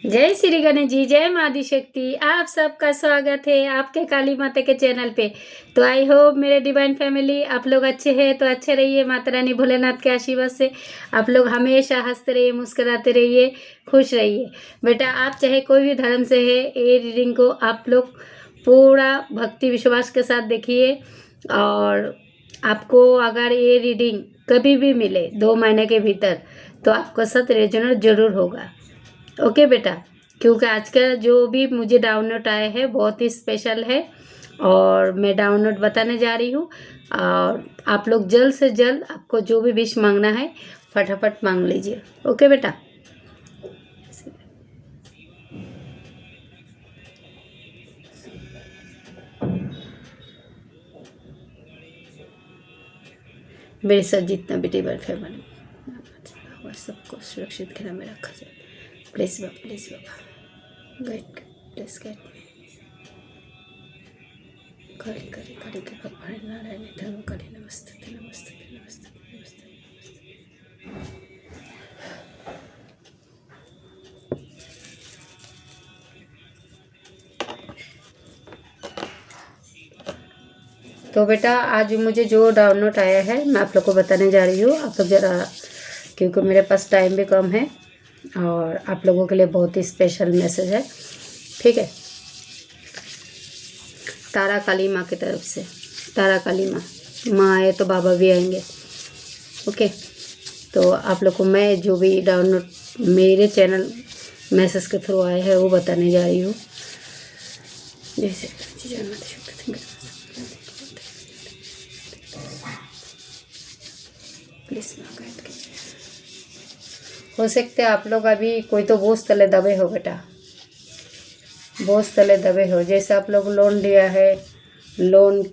जय श्री गणेश जी, जय माँ आदिशक्ति। आप सबका स्वागत है आपके काली माता के चैनल पे। तो आई होप मेरे डिवाइन फैमिली आप लोग अच्छे हैं तो अच्छे रहिए। माता रानी भोलेनाथ के आशीर्वाद से आप लोग हमेशा हंसते रहिए, मुस्कुराते रहिए, खुश रहिए। बेटा आप चाहे कोई भी धर्म से है, ये रीडिंग को आप लोग पूरा भक्ति विश्वास के साथ देखिए। और आपको अगर ये रीडिंग कभी भी मिले 2 महीने के भीतर तो आपका साथ रेजोनेट जरूर होगा। ओके बेटा, क्योंकि आज का जो भी मुझे डाउनलोड आया है बहुत ही स्पेशल है और मैं डाउनलोड बताने जा रही हूँ। और आप लोग जल्द से जल्द आपको जो भी विश मांगना है फटाफट मांग लीजिए। ओके बेटा। मेरे साथ जितना भी डिवाइन फैमिली सबको सुरक्षित घेरा में रखा जाए। प्लीज़ बाबा guide please guide Kali Kali Kali के भगवान नारायण धर्म काली नमस्ते नमस्ते नमस्ते नमस्ते। तो बेटा आज मुझे जो डाउनलोड आया है मैं आप लोग को बताने जा रही हूँ। आप लोग ज़रा, क्योंकि मेरे पास टाइम भी कम है और आप लोगों के लिए बहुत ही स्पेशल मैसेज है। ठीक है, तारा काली माँ की तरफ से। तारा काली माँ आए तो बाबा भी आएंगे। ओके, तो आप लोग को मैं जो भी डाउनलोड मेरे चैनल मैसेज के थ्रू आए हैं वो बताने जा रही हूँ। जैसे प्लीज़ गाइड कीजिए। हो सकते आप लोग अभी कोई तो बोझ तले दबे हो बेटा, बोझ तले दबे हो। जैसे आप लोग लोन लिया है, लोन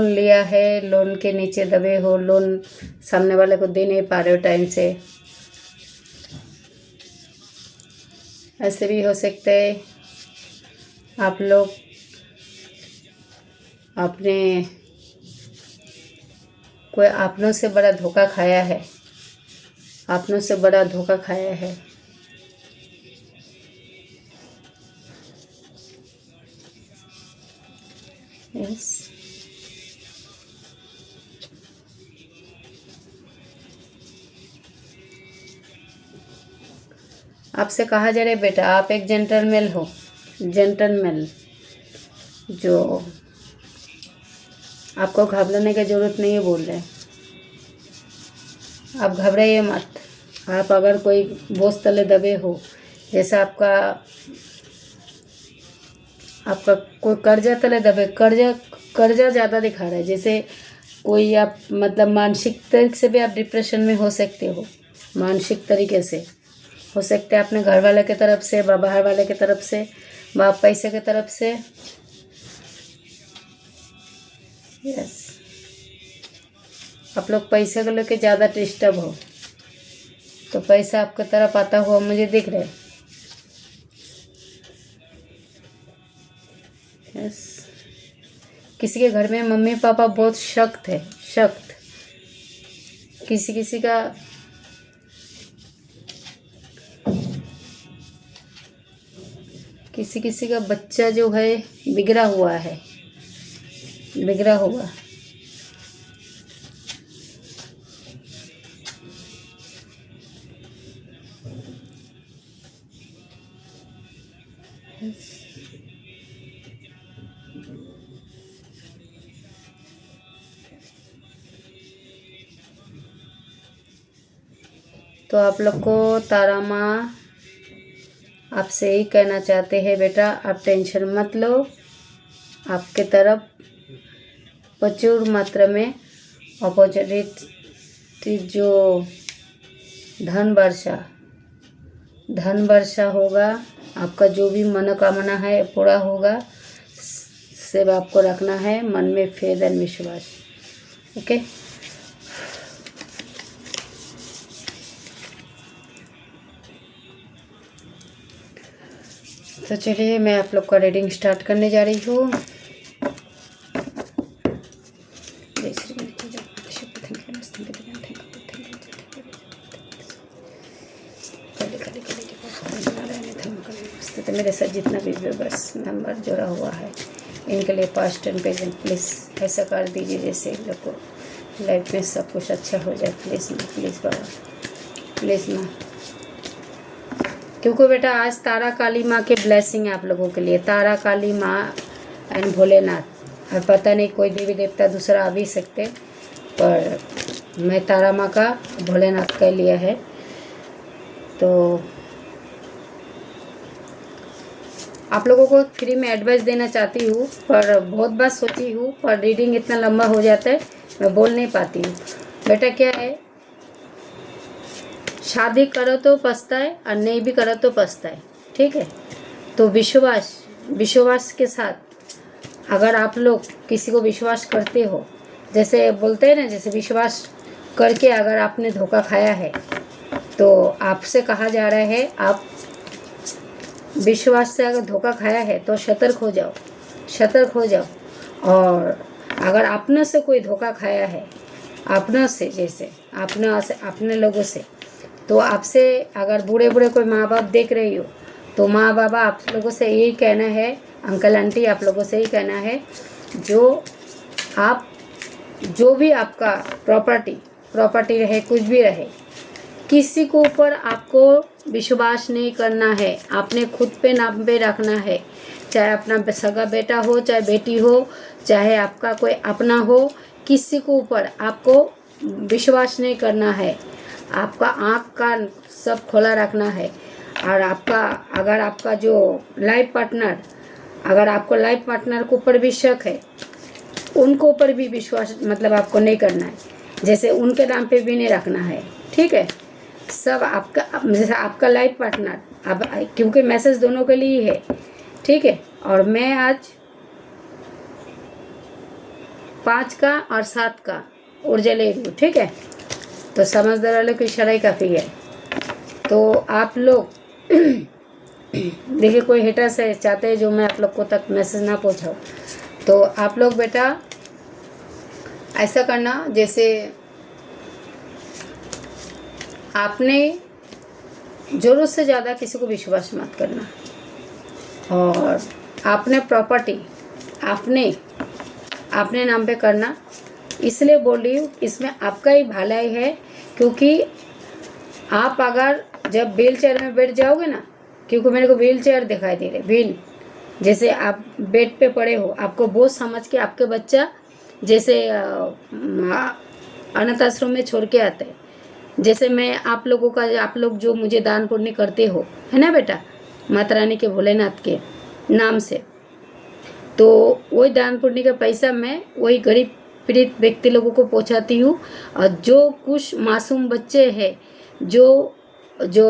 लिया है, लोन के नीचे दबे हो, लोन सामने वाले को दे नहीं पा रहे हो टाइम से। ऐसे भी हो सकते आप लोग अपने कोई अपनों से बड़ा धोखा खाया है, अपनों से बड़ा धोखा खाया है। यस, आपसे कहा जा रहा है बेटा आप एक जेंटलमैन हो, जेंटलमैन जो आपको घबराने की ज़रूरत नहीं है बोल रहे हैं। आप घबराइए मत। आप अगर कोई बोझ तले दबे हो, जैसे आपका कोई कर्जा तले दबे, कर्जा ज़्यादा दिखा रहा है। जैसे कोई आप मतलब मानसिक तरीके से भी आप डिप्रेशन में हो सकते हो, मानसिक तरीके से हो सकते हैं अपने घर वाले की तरफ से, बाहर वाले की तरफ से, बाप पैसे की तरफ से। यस, आप लोग पैसे को लेके ज़्यादा डिस्टर्ब हो, तो पैसा आपकी तरफ आता हुआ मुझे दिख रहा है। यस, किसी के घर में मम्मी पापा बहुत सख्त है, सख्त। किसी का बच्चा जो है बिगड़ा हुआ है, बिगड़ा हुआ। तो आप लोग को तारा माँ आपसे ही कहना चाहते हैं बेटा आप टेंशन मत लो। आपके तरफ प्रचुर मात्रा में अपॉर्चुनिटी जो धन वर्षा होगा। आपका जो भी मनोकामना है पूरा होगा। सिर्फ आपको रखना है मन में फेथ एंड विश्वास। ओके, तो चलिए मैं आप लोग का रीडिंग स्टार्ट करने जा रही हूँ। तो मेरे साथ जितना भी व्यूअर्स मेंबर जुड़ा हुआ है इनके लिए पास्ट एंड प्रेजेंट प्लीज़ ऐसा कर दीजिए जैसे इन लोग को लाइफ में सब कुछ अच्छा हो जाए। प्लीज़ माँ, प्लीज़ बाबा, प्लीज़ माँ, क्योंकि बेटा आज तारा काली माँ के ब्लेसिंग है आप लोगों के लिए। तारा काली माँ एंड भोलेनाथ, और पता नहीं कोई देवी देवता दूसरा आ भी सकते, पर मैं तारा माँ का भोलेनाथ का लिया है। तो आप लोगों को फ्री में एडवाइस देना चाहती हूँ, पर बहुत बार सोची हूँ, पर रीडिंग इतना लंबा हो जाता है मैं बोल नहीं पाती हूँ। बेटा क्या है, शादी करो तो पछताए और नहीं भी करो तो पछताए, ठीक है। तो विश्वास के साथ अगर आप लोग किसी को विश्वास करते हो, जैसे बोलते हैं ना, जैसे विश्वास करके अगर आपने धोखा खाया है तो आपसे कहा जा रहा है, आप विश्वास से अगर धोखा खाया है तो सतर्क हो जाओ, सतर्क हो जाओ। और अगर अपने से कोई धोखा खाया है, अपना से, जैसे अपने लोगों से, तो आपसे अगर बूढ़े कोई माँ बाप देख रही हो तो माँ बाबा आप लोगों से यही कहना है, अंकल आंटी आप लोगों से यही कहना है, जो भी आपका प्रॉपर्टी रहे, कुछ भी रहे, किसी को ऊपर आपको विश्वास नहीं करना है। आपने खुद पे नाम पे रखना है, चाहे अपना सगा बेटा हो, चाहे बेटी हो, चाहे आपका कोई अपना हो, किसी को ऊपर आपको विश्वास नहीं करना है। आपका आँख कान सब खोला रखना है। और अगर आपका जो लाइफ पार्टनर, अगर आपको लाइफ पार्टनर के ऊपर भी शक है, उनको ऊपर भी विश्वास मतलब आपको नहीं करना है, जैसे उनके नाम पे भी नहीं रखना है, ठीक है। सब आपका, जैसे आपका लाइफ पार्टनर, अब क्योंकि मैसेज दोनों के लिए है, ठीक है। और मैं आज 5 का और 7 का ऊर्जा ले रही हूँ, ठीक है। तो समझदार वालों की इशारा ही काफ़ी है। तो आप लोग देखिए, कोई हेटर्स है चाहते हैं जो मैं आप लोग को तक मैसेज ना पहुँचाऊँ, तो आप लोग बेटा ऐसा करना, जैसे आपने ज़रूरत से ज़्यादा किसी को विश्वास मत करना। और आपने प्रॉपर्टी अपने नाम पे करना, इसलिए बोल रही हूँ, इसमें आपका ही भलाई है। क्योंकि आप अगर जब व्हील चेयर में बैठ जाओगे ना, क्योंकि मेरे को व्हील चेयर दिखाई दे रहे, व्हील, जैसे आप बेड पे पड़े हो, आपको बोझ समझ के आपके बच्चा जैसे अनाथ आश्रम में छोड़ के आते हैं, जैसे मैं आप लोगों का, आप लोग जो मुझे दान पुण्य करते हो, है ना बेटा, माता रानी के भोलेनाथ के नाम से, तो वही दान पुण्य का पैसा मैं वही गरीब पीड़ित व्यक्ति लोगों को पहुंचाती हूँ। और जो कुछ मासूम बच्चे हैं जो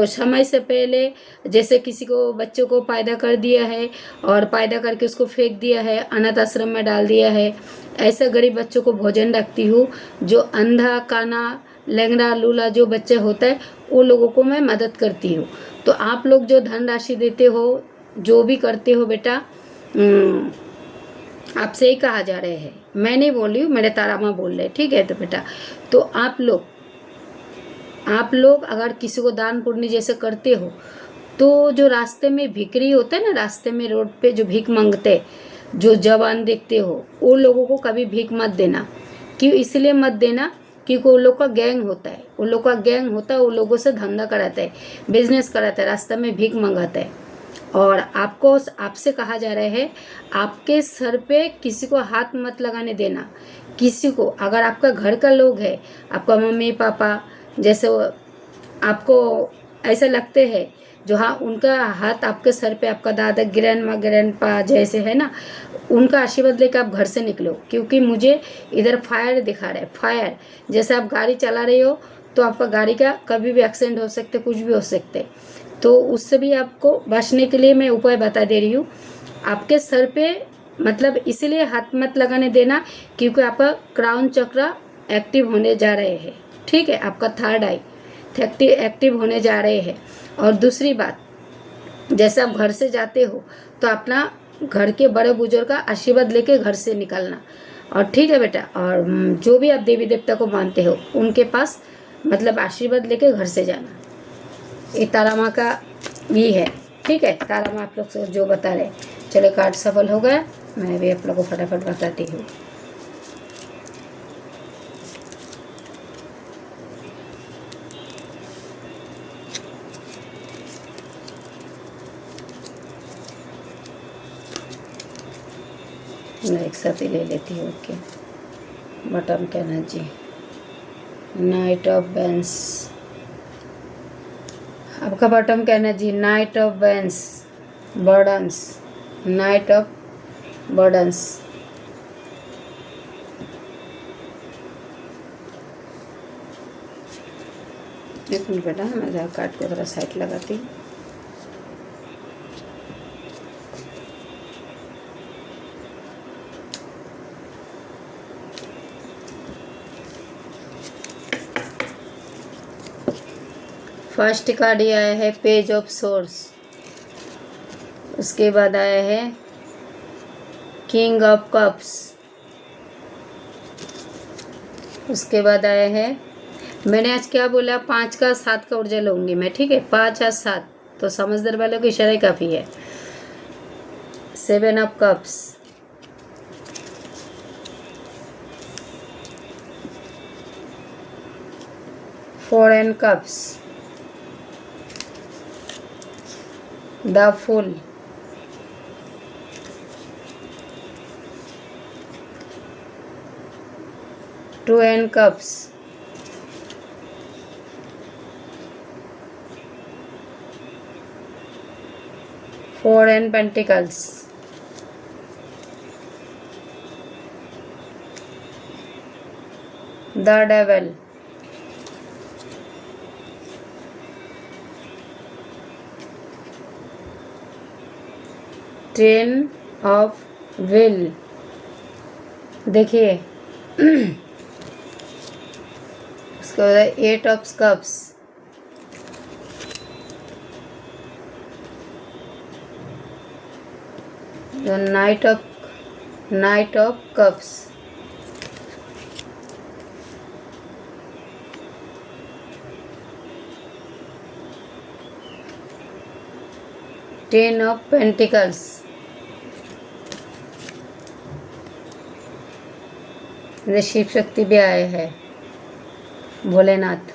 समय से पहले, जैसे किसी को बच्चों को पैदा कर दिया है और पैदा करके उसको फेंक दिया है, अनाथ आश्रम में डाल दिया है, ऐसे गरीब बच्चों को भोजन रखती हूँ। जो अंधा काना लंगड़ा लूला जो बच्चे होता है, वो लोगों को मैं मदद करती हूँ। तो आप लोग जो धनराशि देते हो, जो भी करते हो बेटा, आपसे ही कहा जा रहे हैं, मैं नहीं बोल रही हूँ, मेरे तारा माँ बोल रहे, ठीक है। तो बेटा, तो आप लोग अगर किसी को दान पुण्य जैसे करते हो, तो जो रास्ते में भिखारी होते हैं ना, रास्ते में रोड पे जो भीख मांगते, जो जवान देखते हो, उन लोगों को कभी भीख मत देना। क्यों इसलिए मत देना, क्योंकि उन लोग का गैंग होता है, उन लोगों से धंधा कराता है, बिजनेस कराता है, रास्ते में भीख मंगाता है। और आपसे कहा जा रहा है, आपके सर पे किसी को हाथ मत लगाने देना। किसी को, अगर आपका घर का लोग है, आपका मम्मी पापा, जैसे आपको ऐसा लगते हैं, जो हाँ उनका हाथ आपके सर पे, आपका दादा ग्रैंडपा जैसे है ना, उनका आशीर्वाद लेकर आप घर से निकलो। क्योंकि मुझे इधर फायर दिखा रहा है, फायर, जैसे आप गाड़ी चला रहे हो तो आपका गाड़ी का कभी भी एक्सीडेंट हो सकते, कुछ भी हो सकते, तो उससे भी आपको बचने के लिए मैं उपाय बता दे रही हूँ। आपके सर पे मतलब इसलिए हाथ मत लगाने देना, क्योंकि आपका क्राउन चक्र एक्टिव होने जा रहे हैं, ठीक है। आपका थर्ड आई एक्टिव होने जा रहे हैं। और दूसरी बात, जैसे आप घर से जाते हो तो अपना घर के बड़े बुजुर्ग का आशीर्वाद लेके घर से निकलना, और ठीक है बेटा। और जो भी आप देवी देवता को मानते हो, उनके पास मतलब आशीर्वाद लेके घर से जाना। ये तारा माँ का भी है, ठीक है। तारा माँ आप लोग से जो बता रहे। चलो कार्ड सफल हो गया, मैं भी आप लोग को फटाफट बताती हूँ। मैं एक साथ ही ले लेती हूँ। ओके, बटन का एनर्जी, नाइट ऑफ बेंस, आपका बॉटम का एनर्जी नाइट ऑफ बेंस, बर्डन्स, नाइट ऑफ बर्डन्स। एक मिनट बेटा, मैं जहाँ कार्ड को थोड़ा साइड लगाती हूँ। फर्स्ट कार्ड ये आया है पेज ऑफ सोर्स, उसके बाद आया है किंग ऑफ कप्स, उसके बाद आया है, मैंने आज क्या बोला, 5 का 7 का ऊर्जा लूँगी मैं, ठीक है। 5 या 7 तो समझदार वालों की इशारा काफ़ी है। 7 of cups, four and cups, the fool, two and cups, four and pentacles, the devil, ten of will. देखिए उसके बाद 8 of cups, the knight of cups, ten of pentacles, Shiva Shakti भी आए हैं, भोलेनाथ।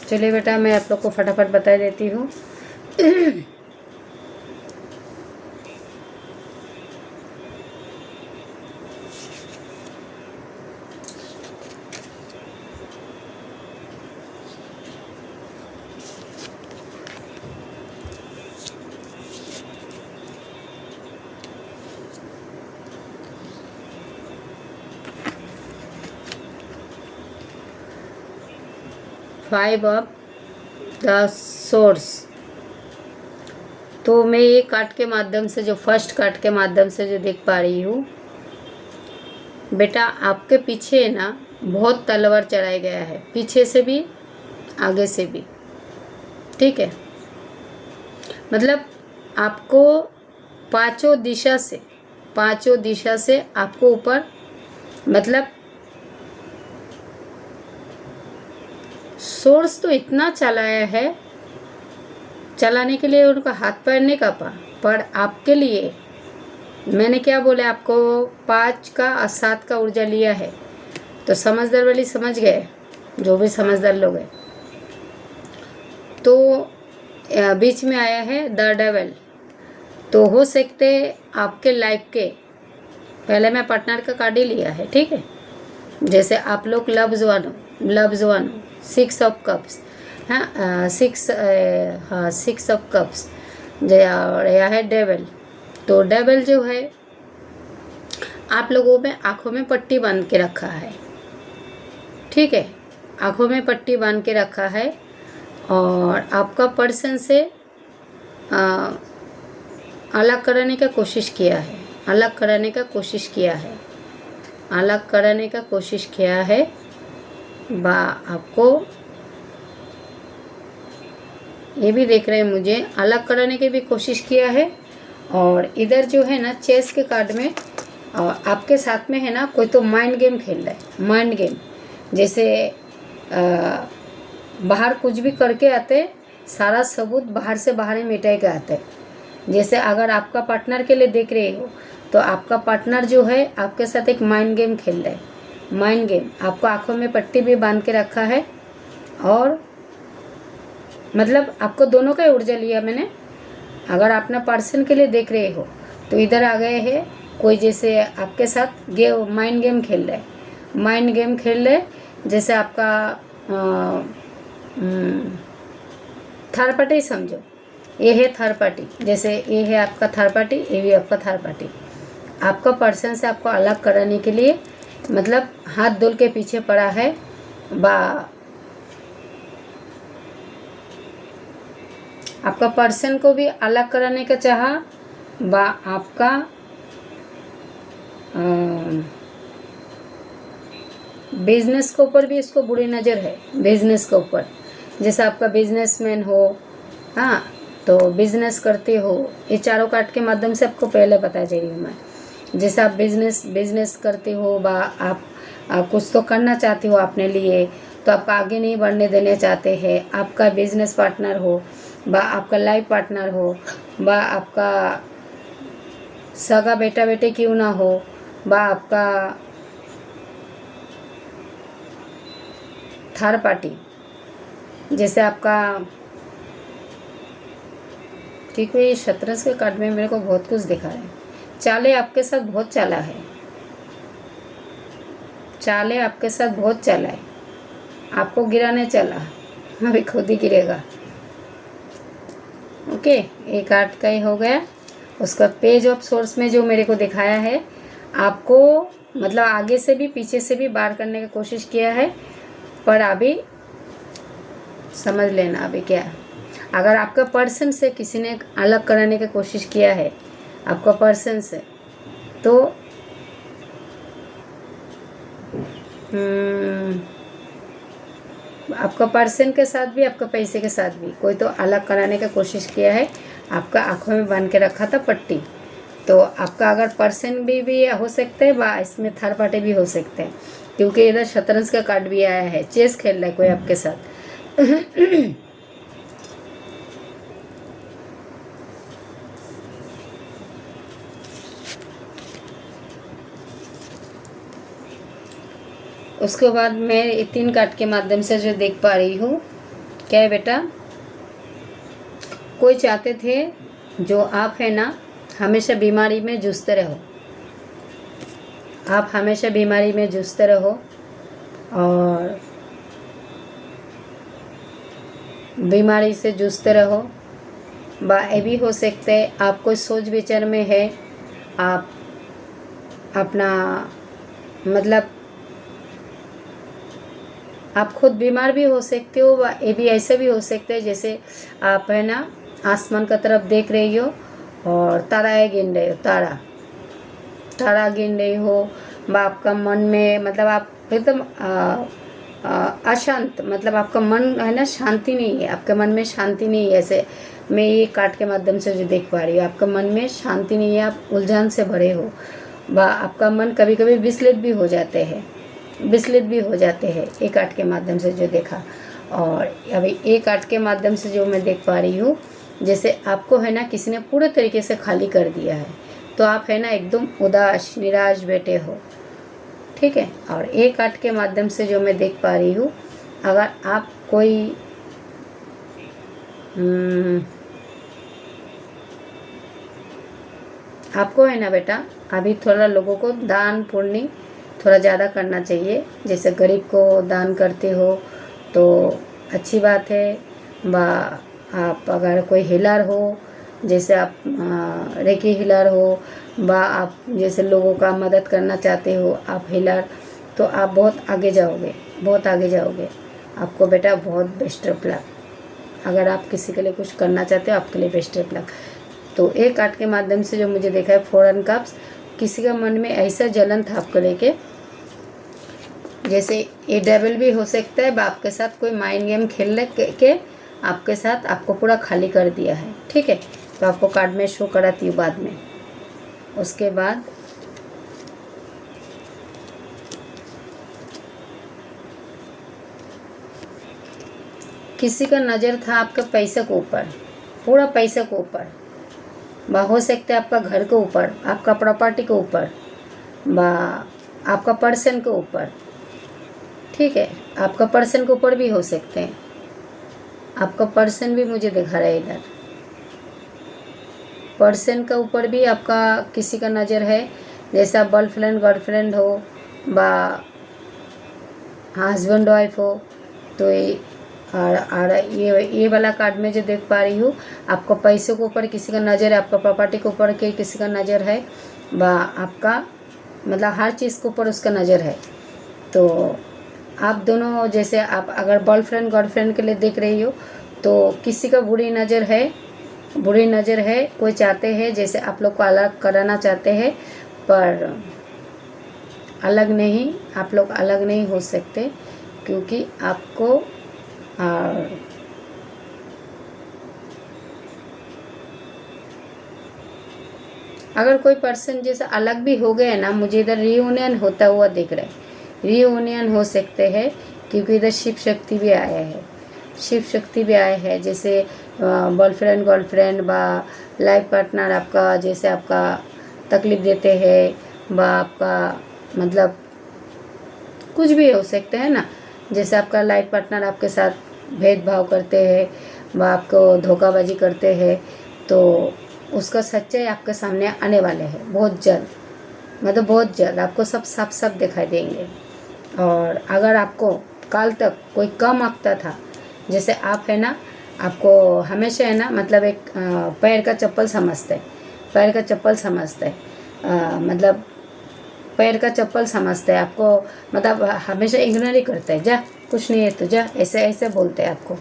चलिए बेटा, मैं आप लोग को फटाफट बता देती हूँ। 5 ऑफ द सोर्स। तो मैं ये कार्ड के माध्यम से, जो फर्स्ट कार्ड के माध्यम से जो देख पा रही हूँ बेटा, आपके पीछे ना बहुत तलवार चढ़ाया गया है, पीछे से भी आगे से भी, ठीक है। मतलब आपको पांचों दिशा से आपको ऊपर, मतलब सोर्स तो इतना चलाया है, चलाने के लिए उनका हाथ पैर नहीं कांपा, पर आपके लिए मैंने क्या बोला आपको, 5 का और 7 का ऊर्जा लिया है। तो समझदार वाली समझ गए, जो भी समझदार लोग हैं। तो बीच में आया है द डेविल। तो हो सकते आपके लाइफ के, पहले मैं पार्टनर का कार्ड ही लिया है, ठीक है। जैसे आप लोग लव्स वन हो, 6 ऑफ कप्स, हाँ 6 ऑफ कप्स, और यह है डेविल। तो डेविल जो है आप लोगों में आँखों में पट्टी बांध के रखा है, ठीक है, आँखों में पट्टी बांध के रखा है, और आपका पर्सन से अलग कराने का कोशिश किया है, अलग कराने का कोशिश किया है, बा आपको ये भी देख रहे हैं, मुझे अलग कराने की भी कोशिश किया है। और इधर जो है ना, चेस के कार्ड में और आपके साथ में है ना कोई तो माइंड गेम खेल रहा है, माइंड गेम। जैसे बाहर कुछ भी करके आते, सारा सबूत बाहर से बाहर ही मिटा के आते। जैसे अगर आपका पार्टनर के लिए देख रहे हो तो आपका पार्टनर जो है आपके साथ एक माइंड गेम खेल रहा है। माइंड गेम, आपको आंखों में पट्टी भी बांध के रखा है और मतलब आपको दोनों का ऊर्जा लिया मैंने। अगर अपना पर्सन के लिए देख रहे हो तो इधर आ गए हैं कोई, जैसे आपके साथ माइंड गेम खेल रहे हैं, माइंड गेम खेल रहे। जैसे आपका थर्ड पार्टी समझो, ये है थर्ड पार्टी। जैसे ये है आपका थर्ड पार्टी, ये भी आपका थर्ड पार्टी। आपका पर्सन से आपको अलग कराने के लिए मतलब हाथ धुल के पीछे पड़ा है, बा आपका पर्सन को भी अलग कराने का चाहा, बा आपका बिजनेस के ऊपर भी इसको बुरी नज़र है, बिजनेस के ऊपर। जैसे आपका बिजनेसमैन हो, हाँ, तो बिजनेस करते हो, ये चारों कार्ड के माध्यम से आपको पहले बता रही हूँ मैं। जैसे आप बिजनेस करते हो, बा आप कुछ तो करना चाहते हो अपने लिए, तो आप आगे नहीं बढ़ने देने चाहते हैं। आपका बिजनेस पार्टनर हो, बा आपका लाइफ पार्टनर हो, बा आपका सगा बेटा बेटे क्यों ना हो, बा आपका थर्ड पार्टी। जैसे आपका ठीक है, ये शतरंज के कार्ड में मेरे को बहुत कुछ दिखा है। चाले आपके साथ बहुत चाला है, चाले आपके साथ बहुत चला है, आपको गिराने चला, अभी खुद ही गिरेगा। ओके, एक कार्ड का ही हो गया। उसका पेज ऑफ सोर्स में जो मेरे को दिखाया है, आपको मतलब आगे से भी पीछे से भी बार करने की कोशिश किया है, पर अभी समझ लेना अभी क्या है। अगर आपका पर्सन से किसी ने अलग कराने की कोशिश किया है आपका पर्सन से, तो आपका पर्सन के साथ भी आपका पैसे के साथ भी कोई तो अलग कराने की कोशिश किया है। आपका आंखों में बांध के रखा था पट्टी। तो आपका अगर पर्सन भी हो सकता है, व इसमें थर्ड पार्टी भी हो सकते हैं, क्योंकि इधर शतरंज का कार्ड भी आया है। चेस खेल रहा है कोई आपके साथ। उसके बाद मैं 3 कार्ड के माध्यम से जो देख पा रही हूँ, क्या है बेटा, कोई चाहते थे जो आप है ना हमेशा बीमारी में जूझते रहो, आप हमेशा बीमारी में जूझते रहो, और बीमारी से जूझते रहो। ये भी हो सकते है आप कोई सोच विचार में है, आप अपना मतलब आप खुद बीमार भी हो सकते हो। ये भी ऐसे भी हो सकते हैं जैसे आप है ना आसमान का तरफ देख रही हो और ताराएं गिन रहे हो, तारा गिन रही हो, आपका मन में मतलब आप एकदम अशांत, मतलब आपका मन है ना शांति नहीं है, आपके मन में शांति नहीं है। ऐसे मैं ये कार्ड के माध्यम से जो देख पा रही हूँ, आपका मन में शांति नहीं है, आप उलझन से भरे हो, आपका मन कभी कभी विचलित भी हो जाते हैं, एक कार्ड के माध्यम से जो देखा। और अभी एक कार्ड के माध्यम से जो मैं देख पा रही हूँ, जैसे आपको है ना किसी ने पूरे तरीके से खाली कर दिया है, तो आप है ना एकदम उदास निराश बैठे हो, ठीक है। और एक कार्ड के माध्यम से जो मैं देख पा रही हूँ, अगर आप कोई आपको है ना बेटा अभी थोड़ा लोगों को दान पुण्य थोड़ा ज़्यादा करना चाहिए। जैसे गरीब को दान करते हो तो अच्छी बात है, आप अगर कोई हीलर हो, जैसे आप रेकी हीलर हो, आप जैसे लोगों का मदद करना चाहते हो, आप हीलर, तो आप बहुत आगे जाओगे। आपको बेटा बहुत बेस्ट ऑफ लक। अगर आप किसी के लिए कुछ करना चाहते हो, आपके लिए बेस्ट ऑफ लक। तो एक कार्ड के माध्यम से जो मुझे देखा है 4 कप्स, किसी का मन में ऐसा जलन था आपको लेके, जैसे ये डेविल भी हो सकता है, आपके साथ कोई माइंड गेम खेल के आपके साथ आपको पूरा खाली कर दिया है, ठीक है। तो आपको कार्ड में शो कराती हूँ बाद में। उसके बाद किसी का नज़र था आपका पैसे के ऊपर, पूरा पैसे के ऊपर, बा हो सकता है आपका घर के ऊपर, आपका प्रॉपर्टी के ऊपर, बा आपका पर्सन के ऊपर, ठीक है, आपका पर्सन के ऊपर भी हो सकते हैं। आपका पर्सन भी मुझे दिखा रहा है इधर, पर्सन का ऊपर भी आपका किसी का नज़र है, जैसे आप गर्लफ्रेंड गर्लफ्रेंड हो, बा हस्बैंड वाइफ हो। तो और ये वाला कार्ड में जो देख पा रही हूँ, आपको पैसों के ऊपर किसी का नज़र है, आपका प्रॉपर्टी के ऊपर के किसी का नज़र है, बा आपका मतलब हर चीज़ के ऊपर उसका नज़र है। तो आप दोनों, जैसे आप अगर बॉयफ्रेंड गर्लफ्रेंड के लिए देख रही हो, तो किसी का बुरी नज़र है, कोई चाहते हैं जैसे आप लोग को अलग कराना चाहते हैं, पर अलग नहीं, आप लोग अलग नहीं हो सकते, क्योंकि आपको अगर कोई पर्सन जैसे अलग भी हो गए ना, मुझे इधर रियूनियन होता हुआ दिख रहा है, रियूनियन हो सकते हैं, क्योंकि इधर शिव शक्ति भी आया है, शिव शक्ति भी आया है। जैसे बॉयफ्रेंड गर्लफ्रेंड बा लाइफ पार्टनर आपका जैसे आपका तकलीफ़ देते हैं, बा आपका मतलब कुछ भी हो सकते हैं ना, जैसे आपका लाइफ पार्टनर आपके साथ भेदभाव करते हैं, बा आपको धोखाबाजी करते हैं, तो उसका सच्चाई आपके सामने आने वाले हैं बहुत जल्द, मतलब बहुत जल्द आपको सब दिखाई देंगे। और अगर आपको कल तक कोई कम आंकता था, जैसे आप है ना, आपको हमेशा है ना, मतलब एक पैर का चप्पल समझते हैं, पैर का चप्पल समझते हैं, मतलब पैर का चप्पल समझते हैं आपको, मतलब हमेशा इग्नोर ही करते हैं, जा कुछ नहीं है तो जा, ऐसे ऐसे बोलते हैं आपको।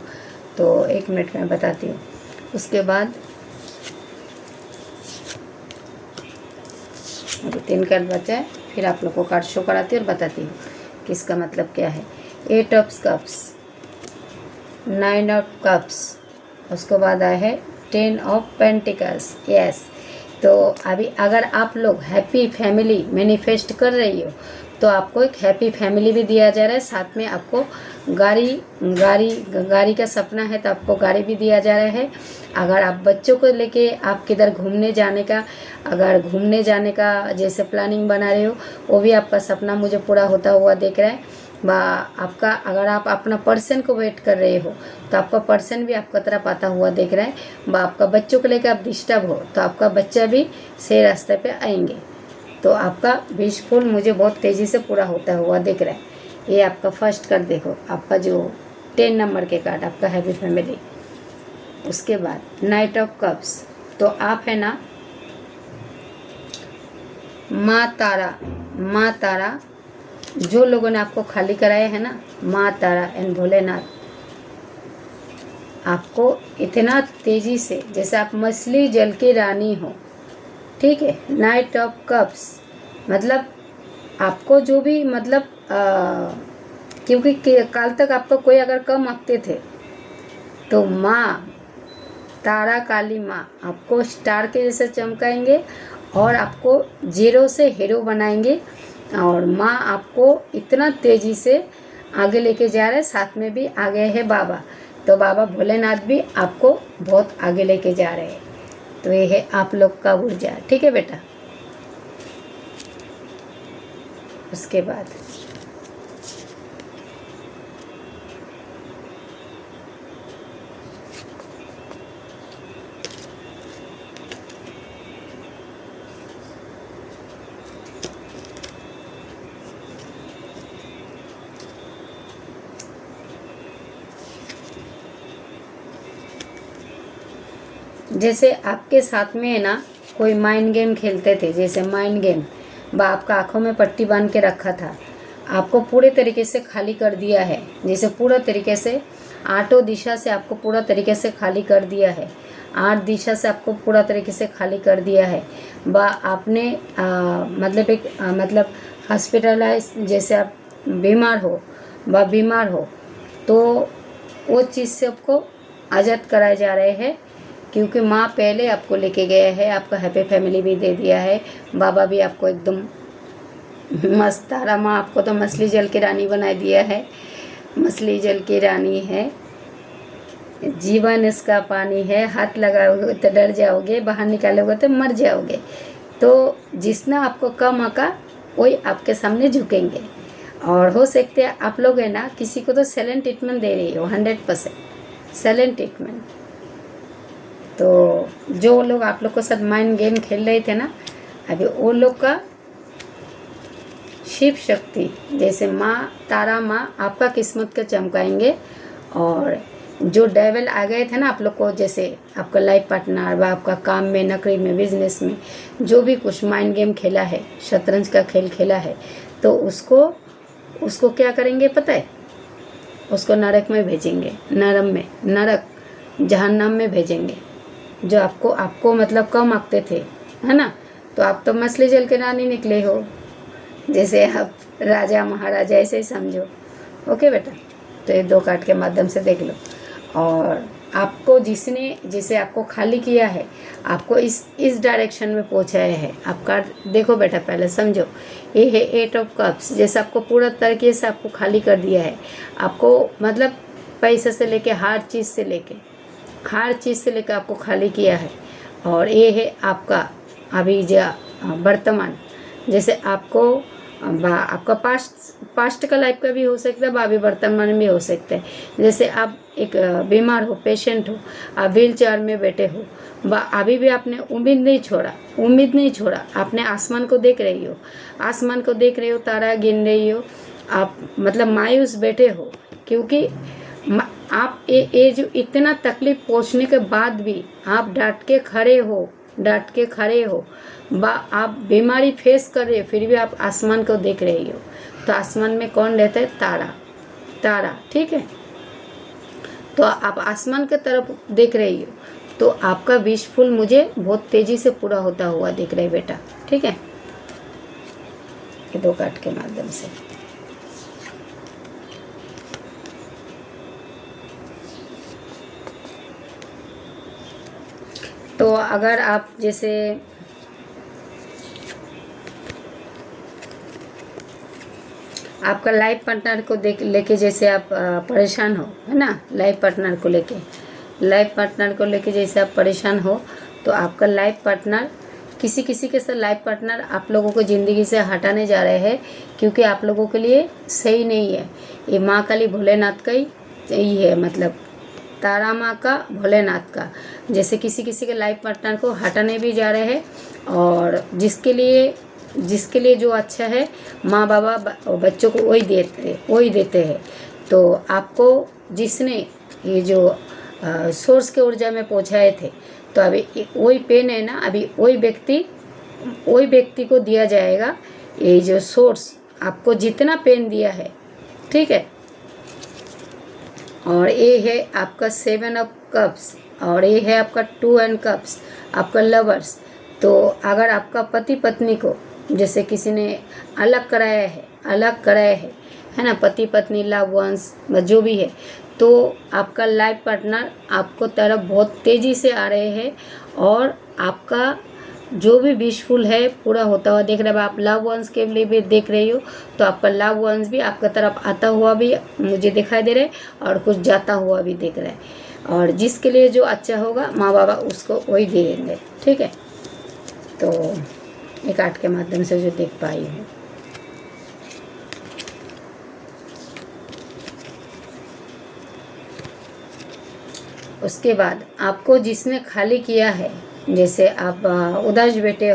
तो 1 मिनट में बताती हूँ। उसके बाद अभी 3 कार्ड बचा है, फिर आप लोग को कार्ड शो कराती हूँ और बताती हूँ कि इसका मतलब क्या है। 8 ऑफ कप्स, 9 ऑफ कप्स, उसके बाद आया है 10 ऑफ पेंटिकल्स। यस, तो अभी अगर आप लोग हैप्पी फैमिली मैनिफेस्ट कर रही हो, तो आपको एक हैप्पी फैमिली भी दिया जा रहा है, साथ में आपको गाड़ी का सपना है तो आपको गाड़ी भी दिया जा रहा है। अगर आप बच्चों को लेके आप किधर घूमने जाने का जैसे प्लानिंग बना रहे हो, वो भी आपका सपना मुझे पूरा होता हुआ दिख रहा है। बा आपका, अगर आप अपना पर्सन को वेट कर रहे हो, तो आपका पर्सन भी आपका तरफ आता हुआ दिख रहा है। बा आपका बच्चों को लेकर आप डिस्टर्ब हो, तो आपका बच्चा भी सही रास्ते पे आएंगे। तो आपका विश फुल मुझे बहुत तेज़ी से पूरा होता हुआ दिख रहा है। ये आपका फर्स्ट कार्ड देखो, आपका जो 10 नंबर के कार्ड, आपका हैप्पी फैमिली। उसके बाद नाइट ऑफ कप्स, तो आप है ना माँ तारा जो लोगों ने आपको खाली कराया है ना, माँ तारा एंड भोलेनाथ आपको इतना तेज़ी से, जैसे आप मछली जल की रानी हो, ठीक है। नाइट ऑफ कप्स मतलब आपको जो भी मतलब क्योंकि कल तक आपको कोई अगर कम आंकते थे, तो माँ तारा काली माँ आपको स्टार के जैसे चमकाएंगे और आपको जीरो से हीरो बनाएंगे। और माँ आपको इतना तेज़ी से आगे लेके जा रहे हैं, साथ में भी आगे है बाबा, तो बाबा भोलेनाथ भी आपको बहुत आगे लेके जा रहे हैं। तो ये है आप लोग का ऊर्जा, ठीक है बेटा। उसके बाद जैसे आपके साथ में है ना कोई माइंड गेम खेलते थे, जैसे माइंड गेम, बा आपका आँखों में पट्टी बांध के रखा था, आपको पूरे तरीके से खाली कर दिया है, जैसे पूरा तरीके से 8 दिशा से आपको पूरा तरीके से खाली कर दिया है, 8 दिशा से आपको पूरा तरीके से खाली कर दिया है। बा आपने मतलब एक मतलब हॉस्पिटलाइज, जैसे आप बीमार हो तो वो चीज़ से आपको आज़ाद कराए जा रहे हैं, क्योंकि माँ पहले आपको लेके गया है, आपका हैप्पी फैमिली भी दे दिया है, बाबा भी आपको एकदम मस्त, तारा माँ आपको तो मछली जल की रानी बना दिया है, मछली जल की रानी है। जीवन इसका पानी है, हाथ लगाओगे तो डर जाओगे, बाहर निकालोगे तो मर जाओगे। तो जिसना आपको कम आका वही आपके सामने झुकेंगे। और हो सकते हैं आप लोग है ना किसी को तो साइलेंट ट्रीटमेंट दे रही हो, 100% साइलेंट ट्रीटमेंट। तो जो लोग आप लोग के साथ माइंड गेम खेल रहे थे ना, अभी वो लोग का शिव शक्ति जैसे माँ तारा माँ आपका किस्मत का चमकाएंगे। और जो डेविल आ गए थे ना आप लोग को, जैसे आपका लाइफ पार्टनर व आपका काम में, नौकरी में, बिजनेस में जो भी कुछ माइंड गेम खेला है, शतरंज का खेल खेला है, तो उसको क्या करेंगे पता है? उसको नरक में भेजेंगे, नरक जहन्नम में भेजेंगे। जो आपको मतलब कम आंकते थे, है ना, तो आप तो मछली जल के रानी निकले हो, जैसे आप राजा महाराजा ऐसे ही समझो। ओके बेटा, तो ये 2 कार्ड के माध्यम से देख लो। और आपको जिसने जैसे आपको खाली किया है, आपको इस डायरेक्शन में पहुंचाया है। आप कार्ड देखो बेटा, पहले समझो। ये है 8 ऑफ कप्स, जैसे आपको पूरा तरीके से आपको खाली कर दिया है। आपको मतलब पैसे से लेके हर चीज़ से लेकर आपको खाली किया है। और ये है आपका अभी जो वर्तमान, जैसे आपका पास्ट का लाइफ का भी हो सकता है, भावी वर्तमान में भी हो सकता है। जैसे आप एक बीमार हो, पेशेंट हो, आप व्हील चेयर में बैठे हो, अभी भी आपने उम्मीद नहीं छोड़ा। आपने आसमान को देख रही हो, तारा गिन रही हो, आप मतलब मायूस बैठे हो, क्योंकि आप ये जो इतना तकलीफ पहुँचने के बाद भी आप डांट के खड़े हो, आप बीमारी फेस कर रहे हो, फिर भी आप आसमान को देख रही हो। तो आसमान में कौन रहता है? तारा, ठीक है। तो आप आसमान के तरफ देख रही हो, तो आपका विश फुल मुझे बहुत तेजी से पूरा होता हुआ दिख रहा है बेटा, ठीक है। ये 2 कार्ड के माध्यम से तो अगर आप जैसे आपका लाइफ पार्टनर को लेके जैसे आप परेशान हो, है ना, लाइफ पार्टनर को लेके जैसे आप परेशान हो, तो आपका लाइफ पार्टनर किसी के साथ लाइफ पार्टनर आप लोगों को ज़िंदगी से हटाने जा रहे हैं, क्योंकि आप लोगों के लिए सही नहीं है। ये माँ काली भोलेनाथ का ही है, मतलब तारा माँ का, भोलेनाथ का। जैसे किसी के लाइफ पार्टनर को हटाने भी जा रहे हैं, और जिसके लिए जो अच्छा है माँ बाबा बच्चों को वही देते हैं। तो आपको जिसने ये जो सोर्स के ऊर्जा में पहुँचाए थे, तो अभी वही पेन है ना, अभी वही व्यक्ति को दिया जाएगा। ये जो सोर्स आपको जितना पेन दिया है, ठीक है। और ये है आपका 7 ऑफ कप्स, और ये है आपका 2 एंड कप्स, आपका लवर्स। तो अगर आपका पति पत्नी को जैसे किसी ने अलग कराया है ना, पति पत्नी, लव वंस, जो भी है, तो आपका लाइफ पार्टनर आपको तरफ बहुत तेज़ी से आ रहे हैं, और आपका जो भी विशफुल है पूरा होता हुआ देख रहे हो। आप लव वंस के लिए भी देख रही हो, तो आपका लव वंस भी आपका तरफ आता हुआ भी मुझे दिखाई दे रहा है, और कुछ जाता हुआ भी दिख रहा है। और जिसके लिए जो अच्छा होगा माँ बाबा उसको वही देंगे, ठीक है। तो एक आर्ट के माध्यम से जो देख पाई हूँ, उसके बाद आपको जिसने खाली किया है, जैसे आप उदास बैठे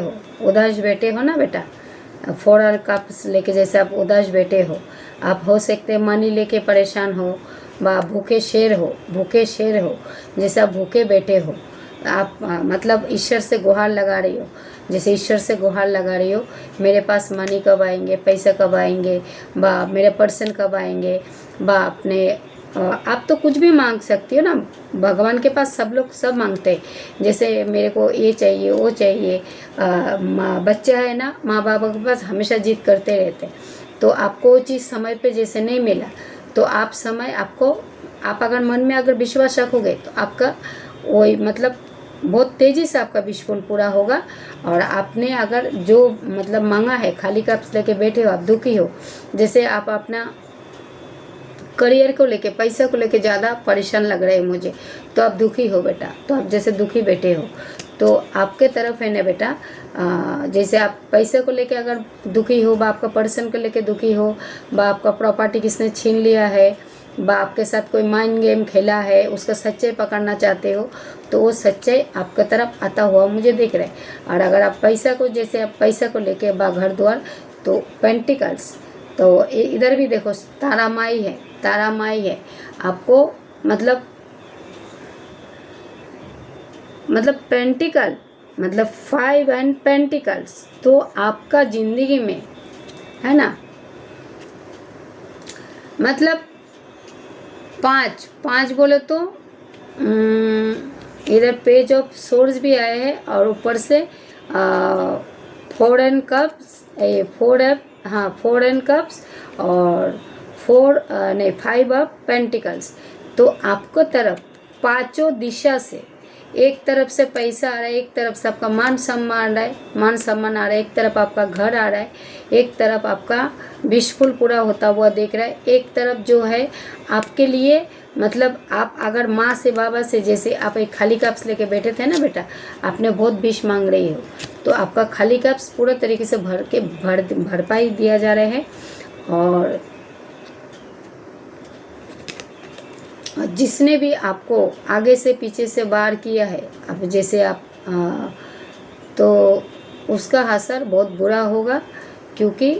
हो ना बेटा, 4 कप्स लेके जैसे आप उदास बैठे हो, आप हो सकते हैं मनी लेके परेशान हो, व भूखे शेर हो, जैसे आप भूखे बैठे हो, आप मतलब ईश्वर से गुहार लगा रही हो, जैसे ईश्वर से गुहार लगा रही हो, मेरे पास मनी कब आएंगे, पैसा कब आएंगे, व मेरे पर्सन कब आएंगे, व अपने आप तो कुछ भी मांग सकती हो ना, भगवान के पास सब लोग सब मांगते हैं। जैसे मेरे को ये चाहिए, वो चाहिए, बच्चा है ना, माँ बाप के पास हमेशा जिद करते रहते हैं। तो आपको वो चीज़ समय पे जैसे नहीं मिला, तो आप अगर मन में अगर विश्वास रखोगे, तो आपका वही मतलब बहुत तेज़ी से आपका विश्वास पूरा होगा। और आपने अगर जो मतलब मांगा है, खाली कप्स लेके बैठे हो, आप दुखी हो, जैसे आप अपना करियर को लेके, पैसा को लेके ज़्यादा परेशान लग रहे हैं मुझे, तो आप दुखी हो बेटा। तो आप जैसे दुखी बैठे हो, तो आपके तरफ है ना बेटा, जैसे आप पैसे को लेके अगर दुखी हो, बा आपका पर्सन को लेके दुखी हो, बा आपका प्रॉपर्टी किसने छीन लिया है, बा आपके साथ कोई माइंड गेम खेला है, उसका सच्चाई पकड़ना चाहते हो, तो वो सच्चाई आपके तरफ आता हुआ मुझे दिख रहा है। और अगर आप पैसा को, जैसे आप पैसा को लेके बा घर द्वार, तो पेंटिकल्स, तो इधर भी देखो तारा माई है, तारा माई है आपको, मतलब पेंटिकल, मतलब 5 एंड पेंटिकल्स, तो आपका ज़िंदगी में है ना, मतलब 5 बोले तो इधर पेज ऑफ सोर्स भी आए हैं, और ऊपर से 4 एंड कप्स, 4 एंड कप्स, और 5 ऑफ पेंटिकल्स। तो आपको तरफ पांचों दिशा से, एक तरफ से पैसा आ रहा है, एक तरफ से आपका मान सम्मान आ रहा है, एक तरफ आपका घर आ रहा है, एक तरफ आपका विशफुल पूरा होता हुआ देख रहा है, एक तरफ जो है आपके लिए, मतलब आप अगर माँ से, बाबा से, जैसे आप एक खाली कप्स लेके बैठे थे ना बेटा, आपने बहुत विश मांग रही हो, तो आपका खाली कप्स पूरा तरीके से भरपाई दिया जा रहा है। और जिसने भी आपको आगे से पीछे से वार किया है, अब जैसे आप तो उसका असर बहुत बुरा होगा, क्योंकि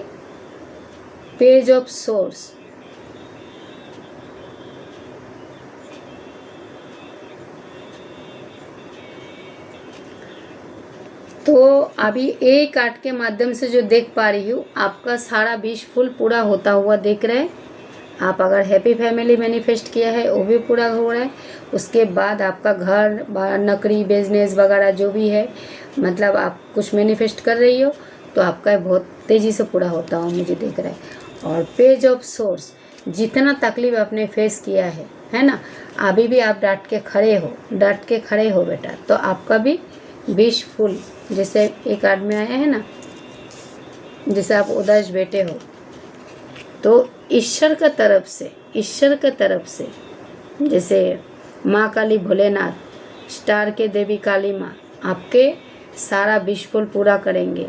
पेज ऑफ सोर्स, तो अभी एक कार्ड के माध्यम से जो देख पा रही हूँ, आपका सारा विश फुल पूरा होता हुआ देख रहे हैं। आप अगर हैप्पी फैमिली मैनिफेस्ट किया है वो भी पूरा हो रहा है। उसके बाद आपका घर, नौकरी, बिजनेस वगैरह जो भी है, मतलब आप कुछ मैनिफेस्ट कर रही हो, तो आपका बहुत तेज़ी से पूरा होता हुआ मुझे दिख रहा है। और पेज ऑफ सोर्स, जितना तकलीफ आपने फेस किया है ना, अभी भी आप डट के खड़े हो बेटा, तो आपका भी विश फुल, जैसे एक आदमी आया है ना, जैसे आप उदास बैठे हो, तो ईश्वर की तरफ से जैसे माँ काली, भोलेनाथ, स्टार के देवी काली माँ आपके सारा विशफुल पूरा करेंगे,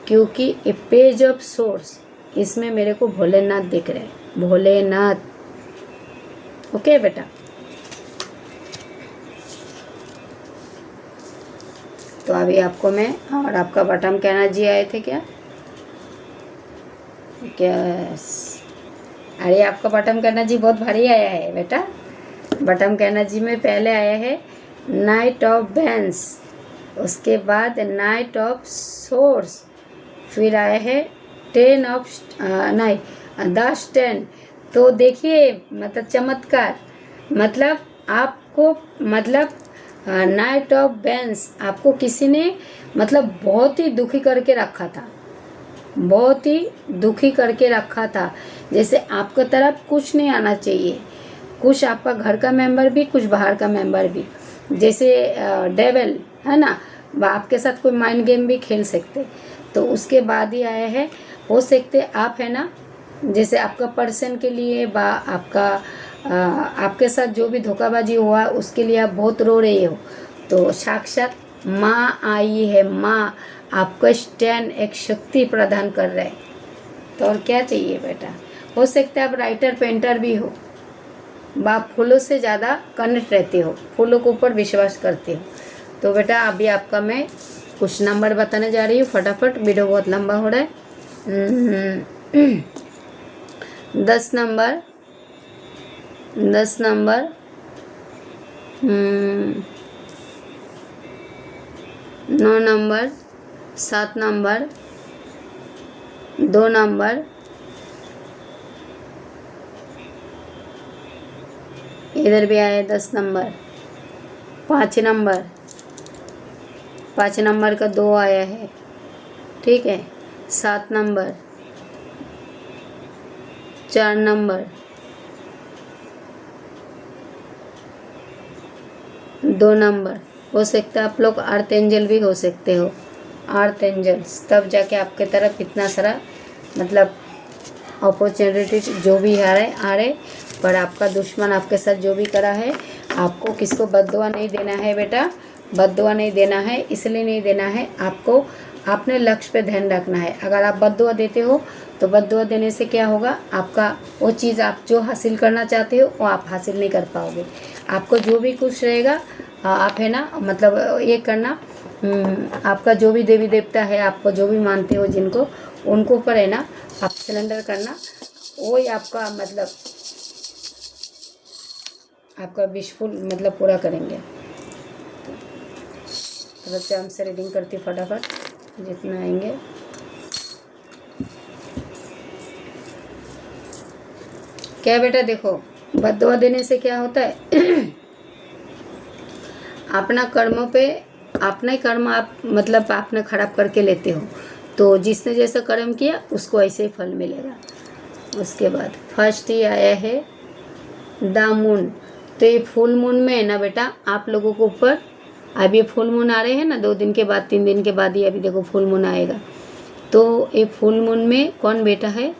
क्योंकि ये पेज ऑफ सोर्स, इसमें मेरे को भोलेनाथ दिख रहे हैं, भोलेनाथ। ओके बेटा, तो अभी आपको मैं, और आपका बटम कहना जी आए थे क्या, अरे आपका बटम कहना जी बहुत भारी आया है बेटा। बटम कहना जी में पहले आया है नाइट ऑफ बेंस, उसके बाद नाइट ऑफ सोर्स, फिर आया है 10 ऑफ द स्टैंड। तो देखिए, मतलब चमत्कार, मतलब आपको, मतलब नाइट ऑफ बेंस, आपको किसी ने मतलब बहुत ही दुखी करके रखा था, जैसे आपकी तरफ कुछ नहीं आना चाहिए, कुछ आपका घर का मेंबर भी, कुछ बाहर का मेंबर भी, जैसे डेविल है ना, आपके साथ कोई माइंड गेम भी खेल सकते। तो उसके बाद ही आया है, हो सकते आप है ना, जैसे आपका पर्सन के लिए, आपके साथ जो भी धोखाबाजी हुआ उसके लिए आप बहुत रो रहे हो, तो साक्षात माँ आई है, माँ आपको स्टैंड, एक शक्ति प्रदान कर रहे हैं। तो और क्या चाहिए बेटा। हो सकता है आप राइटर, पेंटर भी हो, आप फूलों से ज़्यादा कनेक्ट रहते हो, फूलों के ऊपर विश्वास करते हो। तो बेटा अभी आपका मैं कुछ नंबर बताने जा रही हूँ, फटाफट, वीडियो बहुत लंबा हो रहा है। 10 नंबर, 9 नंबर, 7 नंबर, 2 नंबर, इधर भी आए 10 नंबर, 5 नंबर, 5 नंबर का 2 आया है, ठीक है, 7 नंबर, 4 नंबर, 2 नंबर। हो सकता है आप लोग अर्थ एंजल भी हो सकते हो, अर्थ एंजल्स, तब जाके आपके तरफ इतना सारा मतलब अपॉर्चुनिटी जो भी आ रहे, पर आपका दुश्मन आपके साथ जो भी करा है, आपको किसको बद्दुआ नहीं देना है बेटा, बद्दुआ नहीं देना है। इसलिए नहीं देना है, आपको अपने लक्ष्य पे ध्यान रखना है। अगर आप बद्दुआ देते हो तो बद्दुआ देने से क्या होगा, आपका वो चीज़ आप जो हासिल करना चाहते हो वो आप हासिल नहीं कर पाओगे। आपको जो भी कुछ रहेगा, आप है ना, मतलब ये करना, आपका जो भी देवी देवता है, आपको जो भी मानते हो जिनको, उनको ऊपर है ना आप सिलेंडर करना, वही आपका मतलब आपका विशफुल मतलब पूरा करेंगे। तो बच्चे हमसे रीडिंग करती फटाफट जितना आएंगे। क्या बेटा, देखो बद्दुआ देने से क्या होता है अपना कर्मों पे अपना ही कर्म आप मतलब आपने खराब करके लेते हो, तो जिसने जैसा कर्म किया उसको ऐसे ही फल मिलेगा। उसके बाद फर्स्ट ही आया है द मून। तो ये फुल मून में है ना बेटा, आप लोगों को ऊपर अब ये फुल मून आ रहे हैं ना, 2 दिन के बाद 3 दिन के बाद ही अभी देखो फुल मून आएगा। तो ये फुल मून में कौन बेटा है,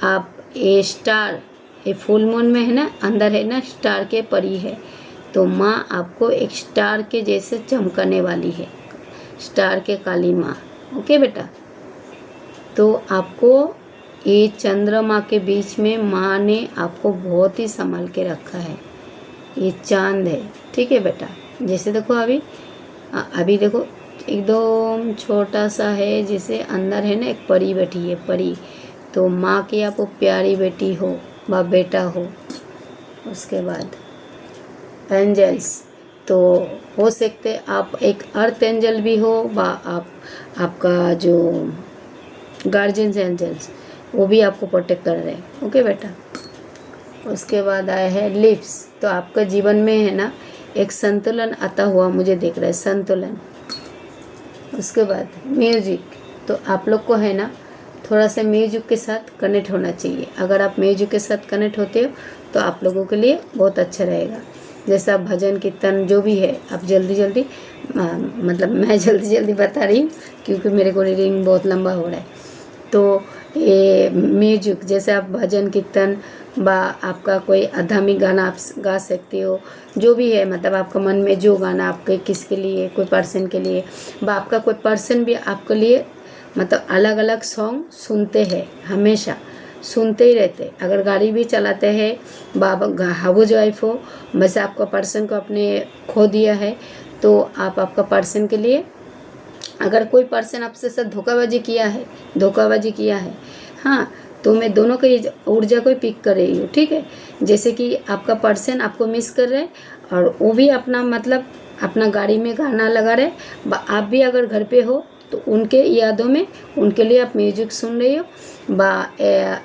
आप ये स्टार, ये फुल मून में है ना, अंदर है ना स्टार के परी है। तो माँ आपको एक स्टार के जैसे चमकने वाली है, स्टार के काली माँ। ओके बेटा, तो आपको ये चंद्रमा के बीच में माँ ने आपको बहुत ही संभाल के रखा है। ये चांद है, ठीक है बेटा। जैसे देखो अभी देखो एकदम छोटा सा है, जिसे अंदर है ना एक परी बैठी है, परी। तो माँ की आपको प्यारी बेटी हो व बेटा हो। उसके बाद एंजल्स, तो हो सकते आप एक अर्थ एंजल भी हो व आपका जो गार्जियंस एंजल्स वो भी आपको प्रोटेक्ट कर रहे हैं। ओके बेटा। उसके बाद आया है लिप्स। तो आपका जीवन में है ना एक संतुलन आता हुआ मुझे दिख रहा है, संतुलन। उसके बाद म्यूजिक, तो आप लोग को है ना थोड़ा सा म्यूजिक के साथ कनेक्ट होना चाहिए। अगर आप म्यूजिक के साथ कनेक्ट होते हो तो आप लोगों के लिए बहुत अच्छा रहेगा। जैसे आप भजन कीर्तन जो भी है, आप जल्दी जल्दी मतलब मैं जल्दी जल्दी बता रही हूँ क्योंकि मेरे को रीडिंग बहुत लंबा हो रहा है। तो ये म्यूजिक, जैसे आप भजन कीर्तन बा आपका कोई आध्यात्मिक गाना आप गा सकते हो, जो भी है, मतलब आपका मन में जो गाना आपके किसके लिए, कोई पर्सन के लिए, बा आपका कोई पर्सन भी आपके लिए मतलब अलग अलग सॉन्ग सुनते हैं, हमेशा सुनते ही रहते। अगर गाड़ी भी चलाते हैं, बाबा हाउस वाइफ हो, वैसे आपका पर्सन को अपने खो दिया है, तो आप आपका पर्सन के लिए, अगर कोई पर्सन आपसे साथ धोखाबाजी किया है, हाँ, तो मैं दोनों की ऊर्जा को पिक कर रही हूँ, ठीक है। जैसे कि आपका पर्सन आपको मिस कर रहे हैं और वो भी अपना मतलब अपना गाड़ी में गाना लगा रहे, आप भी अगर घर पे हो तो उनके यादों में उनके लिए आप म्यूजिक सुन रही हो।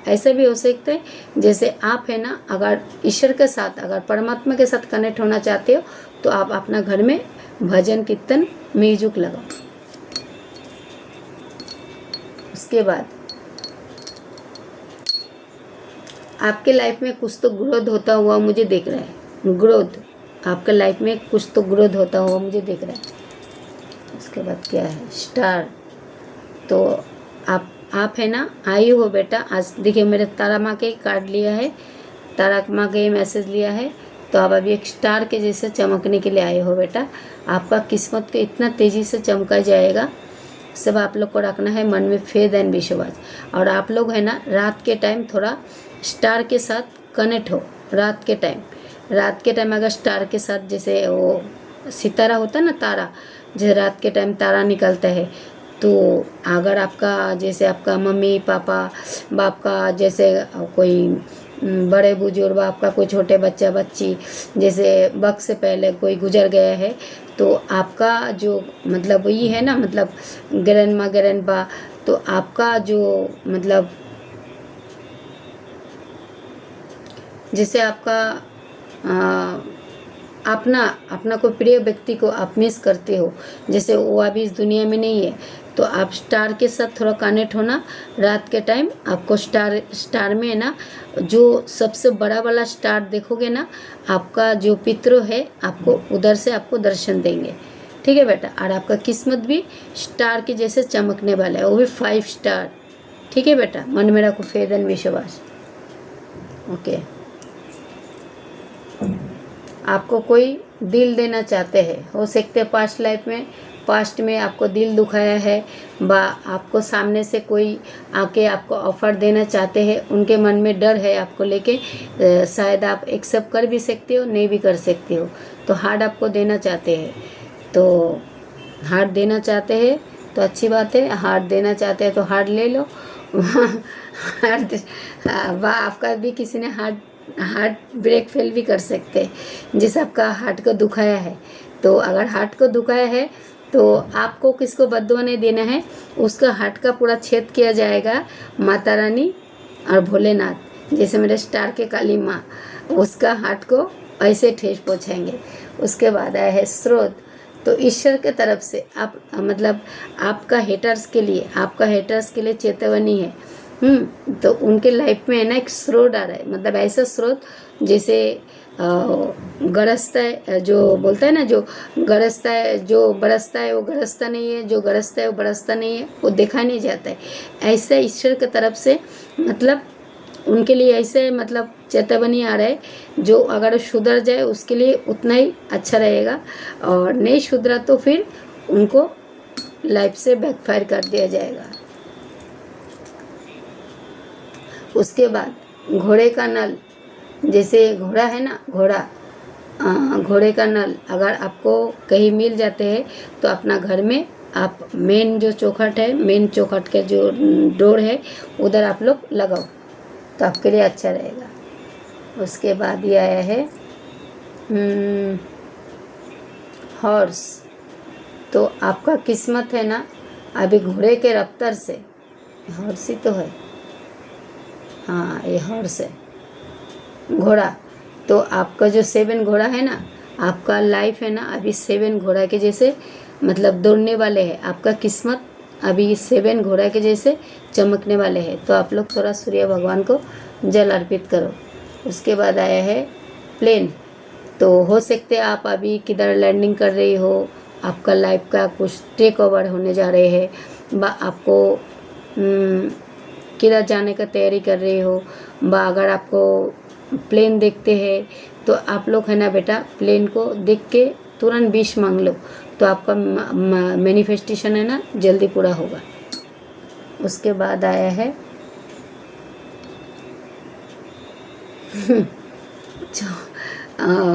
ऐसा भी हो सकता है जैसे आप है ना, अगर ईश्वर के साथ, अगर परमात्मा के साथ कनेक्ट होना चाहते हो तो आप अपना घर में भजन कीर्तन म्यूजिक लगाओ। उसके बाद आपके लाइफ में कुछ तो ग्रोथ होता हुआ मुझे दिख रहा है, ग्रोथ, आपके लाइफ में कुछ तो ग्रोथ होता हुआ मुझे दिख रहा है। उसके बाद क्या है, स्टार। तो आप है ना आई हो बेटा, आज देखिए मेरे तारा माँ के कार्ड लिया है, तारा माँ के मैसेज लिया है। तो आप अभी एक स्टार के जैसे चमकने के लिए आए हो बेटा। आपका किस्मत को इतना तेज़ी से चमका जाएगा, सब आप लोग को रखना है मन में फेथ एंड विश्वास। और आप लोग है ना रात के टाइम थोड़ा स्टार के साथ कनेक्ट हो। रात के टाइम अगर स्टार के साथ, जैसे वो सितारा होता है ना, तारा, जैसे रात के टाइम तारा निकलता है, तो अगर आपका जैसे आपका मम्मी पापा बाप का जैसे कोई बड़े बुजुर्ग, आपका कोई छोटे बच्चा बच्ची जैसे वक्त से पहले कोई गुजर गया है, तो आपका जो मतलब ये है ना, मतलब ग्रैंड माँ ग्रैंड पा, तो आपका जो मतलब जैसे आपका अपना कोई प्रिय व्यक्ति को आप मिस करते हो, जैसे वो अभी इस दुनिया में नहीं है, तो आप स्टार के साथ थोड़ा कनेक्ट होना। रात के टाइम आपको स्टार में है ना, जो सबसे बड़ा वाला स्टार देखोगे ना, आपका जो पितृ है आपको उधर से आपको दर्शन देंगे, ठीक है बेटा। और आपका किस्मत भी स्टार के जैसे चमकने वाला है, वो भी 5 स्टार, ठीक है बेटा, मन में रखो फेथ एंड विश्वास। ओके, आपको कोई दिल देना चाहते हैं, हो सकते हैं पास्ट में आपको दिल दुखाया है, बा आपको सामने से कोई आके आपको ऑफर देना चाहते हैं, उनके मन में डर है आपको लेके, शायद आप एक्सेप्ट कर भी सकते हो, नहीं भी कर सकते हो। तो हार्ट आपको देना चाहते हैं, तो हार्ट देना चाहते हैं तो अच्छी बात है, हार्ट देना चाहते हैं तो हार्ट ले लो। हार्ट वाह, आपका भी किसी ने हार्ट ब्रेक फेल भी कर सकते हैं, जिस आपका हार्ट को दुखाया है। तो अगर हार्ट को दुखाया है तो आपको किसको बद्दुआ नहीं देना है, उसका हार्ट का पूरा छेद किया जाएगा माता रानी और भोलेनाथ, जैसे मेरे स्टार के काली माँ, उसका हार्ट को ऐसे ठेस पहुँचाएंगे। उसके बाद आया है स्रोत, तो ईश्वर के तरफ से आप मतलब आपका हेटर्स के लिए चेतावनी है। तो उनके लाइफ में है ना एक स्रोत आ रहा है, मतलब ऐसा स्रोत जैसे गरजता है, जो बोलता है ना, जो गरजता है, जो बरसता है वो गरजता नहीं है, जो गरजता है वो बरसता नहीं है, वो देखा नहीं जाता है। ऐसा ईश्वर की तरफ से मतलब उनके लिए ऐसे मतलब चेतावनी आ रहा है, जो अगर सुधर जाए उसके लिए उतना ही अच्छा रहेगा, और नहीं सुधरा तो फिर उनको लाइफ से बैकफायर कर दिया जाएगा। उसके बाद घोड़े का नल, जैसे घोड़ा है ना, घोड़े का नल अगर आपको कहीं मिल जाते हैं तो अपना घर में आप मेन जो चौखट के जो डोर है उधर आप लोग लगाओ, तो आपके लिए अच्छा रहेगा। उसके बाद ये आया है हॉर्स, तो आपका किस्मत है ना अभी घोड़े के रफ्तार से, हॉर्स ही तो है, हाँ ये हॉर्स है घोड़ा, तो आपका जो 7 घोड़ा है ना, आपका लाइफ है ना अभी 7 घोड़ा के जैसे मतलब दौड़ने वाले हैं, आपका किस्मत अभी 7 घोड़ा के जैसे चमकने वाले हैं। तो आप लोग थोड़ा सूर्य भगवान को जल अर्पित करो। उसके बाद आया है प्लेन, तो हो सकते आप अभी किधर लैंडिंग कर रही हो, आपका लाइफ का कुछ टेक ओवर होने जा रहे हैं, बा आपको किधर जाने का तैयारी कर रहे हो, बा अगर आपको प्लेन देखते हैं तो आप लोग है ना बेटा प्लेन को देख के तुरंत विश मांग लो, तो आपका मैनिफेस्टेशन है ना जल्दी पूरा होगा। उसके बाद आया है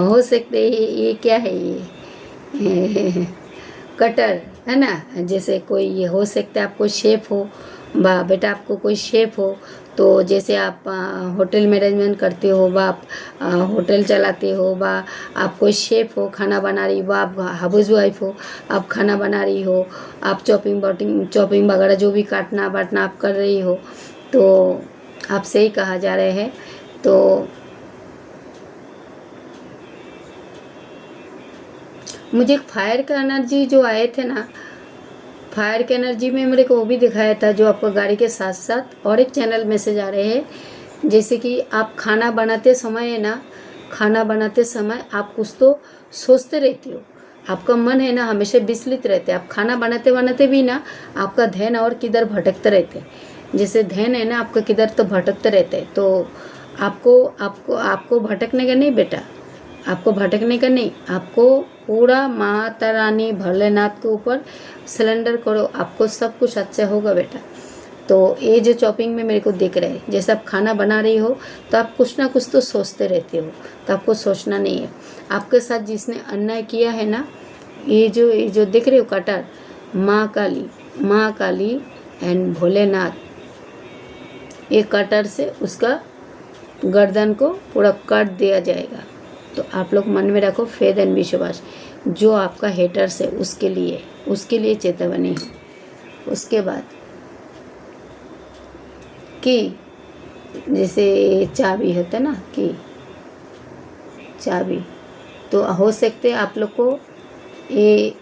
हो सकते ये क्या है, ये कटर है ना, जैसे कोई ये हो सकता है आपको शेफ हो, बा बेटा आपको कोई शेफ हो, तो जैसे आप होटल मैनेजमेंट करते हो, बा आप होटल चलाते हो, बा आप कोई शेफ हो खाना बना रही हो, आप हाउस वाइफ हो आप खाना बना रही हो, आप चॉपिंग वगैरह जो भी काटना बाटना आप कर रही हो, तो आपसे ही कहा जा रहे हैं। तो मुझे फायर का एनर्जी जो आए थे ना, फायर के एनर्जी में मेरे को वो भी दिखाया था, जो आपको गाड़ी के साथ साथ और एक चैनल मैसेज आ रहे हैं, जैसे कि आप खाना बनाते समय है ना, खाना बनाते समय आप कुछ तो सोचते रहते हो, आपका मन है ना हमेशा विचलित रहते हैं, आप खाना बनाते बनाते भी ना आपका ध्यान और किधर भटकते रहते हैं, जैसे ध्यान है ना आपका किधर तो भटकते रहते हैं। तो आपको भटकने का नहीं बेटा, आपको भटकने का नहीं, आपको पूरा माता रानी भोलेनाथ के ऊपर सिलेंडर करो, आपको सब कुछ अच्छा होगा बेटा। तो ये जो चॉपिंग में मेरे को दिख रहा है, जैसे आप खाना बना रही हो तो आप कुछ ना कुछ तो सोचते रहते हो, तो आपको सोचना नहीं है। आपके साथ जिसने अन्याय किया है ना, ये जो दिख रहे हो कटर, माँ काली एंड भोलेनाथ, ये कटर से उसका गर्दन को पूरा काट दिया जाएगा। तो आप लोग मन में रखो फेथ एंड विश्वास, जो आपका हेटर्स है उसके लिए चेतावनी है। उसके बाद की, जैसे चाबी होता है ना, की चाबी, तो हो सकते आप लोग को ये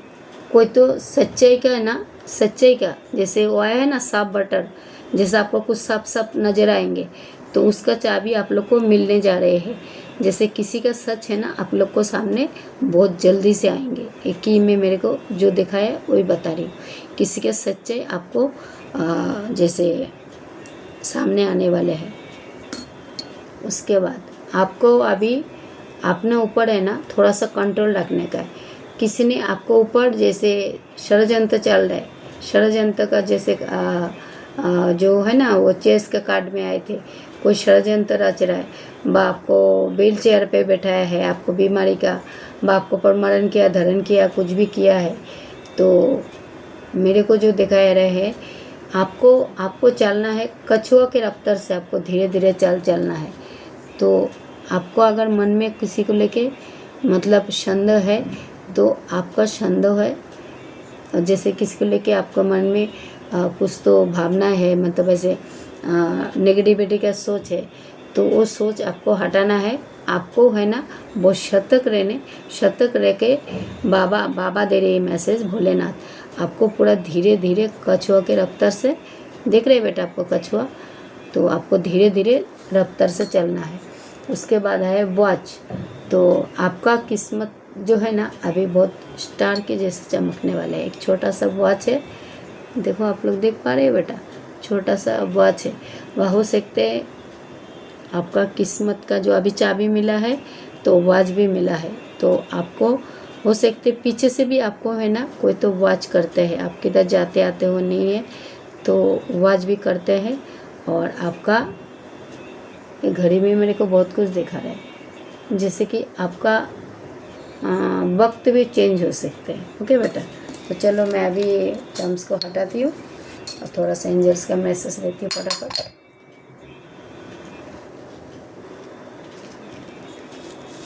कोई तो सच्चाई का है ना, सच्चाई का जैसे वो आया है ना सांप बटर, जैसे आपको कुछ सांप नजर आएंगे, तो उसका चाबी आप लोग को मिलने जा रहे हैं। जैसे किसी का सच है ना आप लोग को सामने बहुत जल्दी से आएंगे। एक ही में मेरे को जो दिखाया वही बता रही हूँ, किसी का सच्चाई आपको जैसे सामने आने वाले हैं। उसके बाद आपको अभी अपने ऊपर है ना थोड़ा सा कंट्रोल रखने का है। किसी ने आपको ऊपर जैसे षड्यंत्र चल रहा है, षड्यंत्र का जैसे जो है ना वो चेस के कार्ड में आए थे, कोई षड्यंत्र रच रहा है, बाप को व्हील चेयर पे बैठाया है, आपको बीमारी का, बाप को परमरण किया, धरण किया, कुछ भी किया है। तो मेरे को जो दिखाया रहे है, आपको चलना है कछुआ के रफ्तार से, आपको धीरे धीरे चलना है। तो आपको अगर मन में किसी को लेके मतलब संदेह है तो आपका संदेह है, जैसे किसी को लेके आपको मन में कुछ तो भावना है, मतलब ऐसे नेगेटिविटी का सोच है, तो वो सोच आपको हटाना है। आपको है ना वो शतक रह के बाबा दे रहे मैसेज, भोलेनाथ आपको पूरा धीरे धीरे कछुआ के रफ्तार से, देख रहे बेटा आपको कछुआ, तो आपको धीरे धीरे रफ्तार से चलना है। उसके बाद है वॉच। तो आपका किस्मत जो है ना अभी बहुत स्टार के जैसे चमकने वाला है। एक छोटा सा वॉच है, देखो आप लोग देख पा रहे हैं बेटा, छोटा सा वॉच है। वह हो सकते हैं आपका किस्मत का जो अभी चाबी मिला है तो वॉच भी मिला है। तो आपको हो सकते पीछे से भी आपको है ना कोई तो वॉच करते हैं, आप किधर जाते आते हो नहीं है तो वॉच भी करते हैं। और आपका घड़ी में मेरे को बहुत कुछ दिखा रहा है, जैसे कि आपका वक्त भी चेंज हो सकते हैं। ओके बेटा, तो चलो मैं अभी टर्म्स को हटाती हूँ और थोड़ा सा एंजल्स का मैसेज लेती हूँ फटाफट।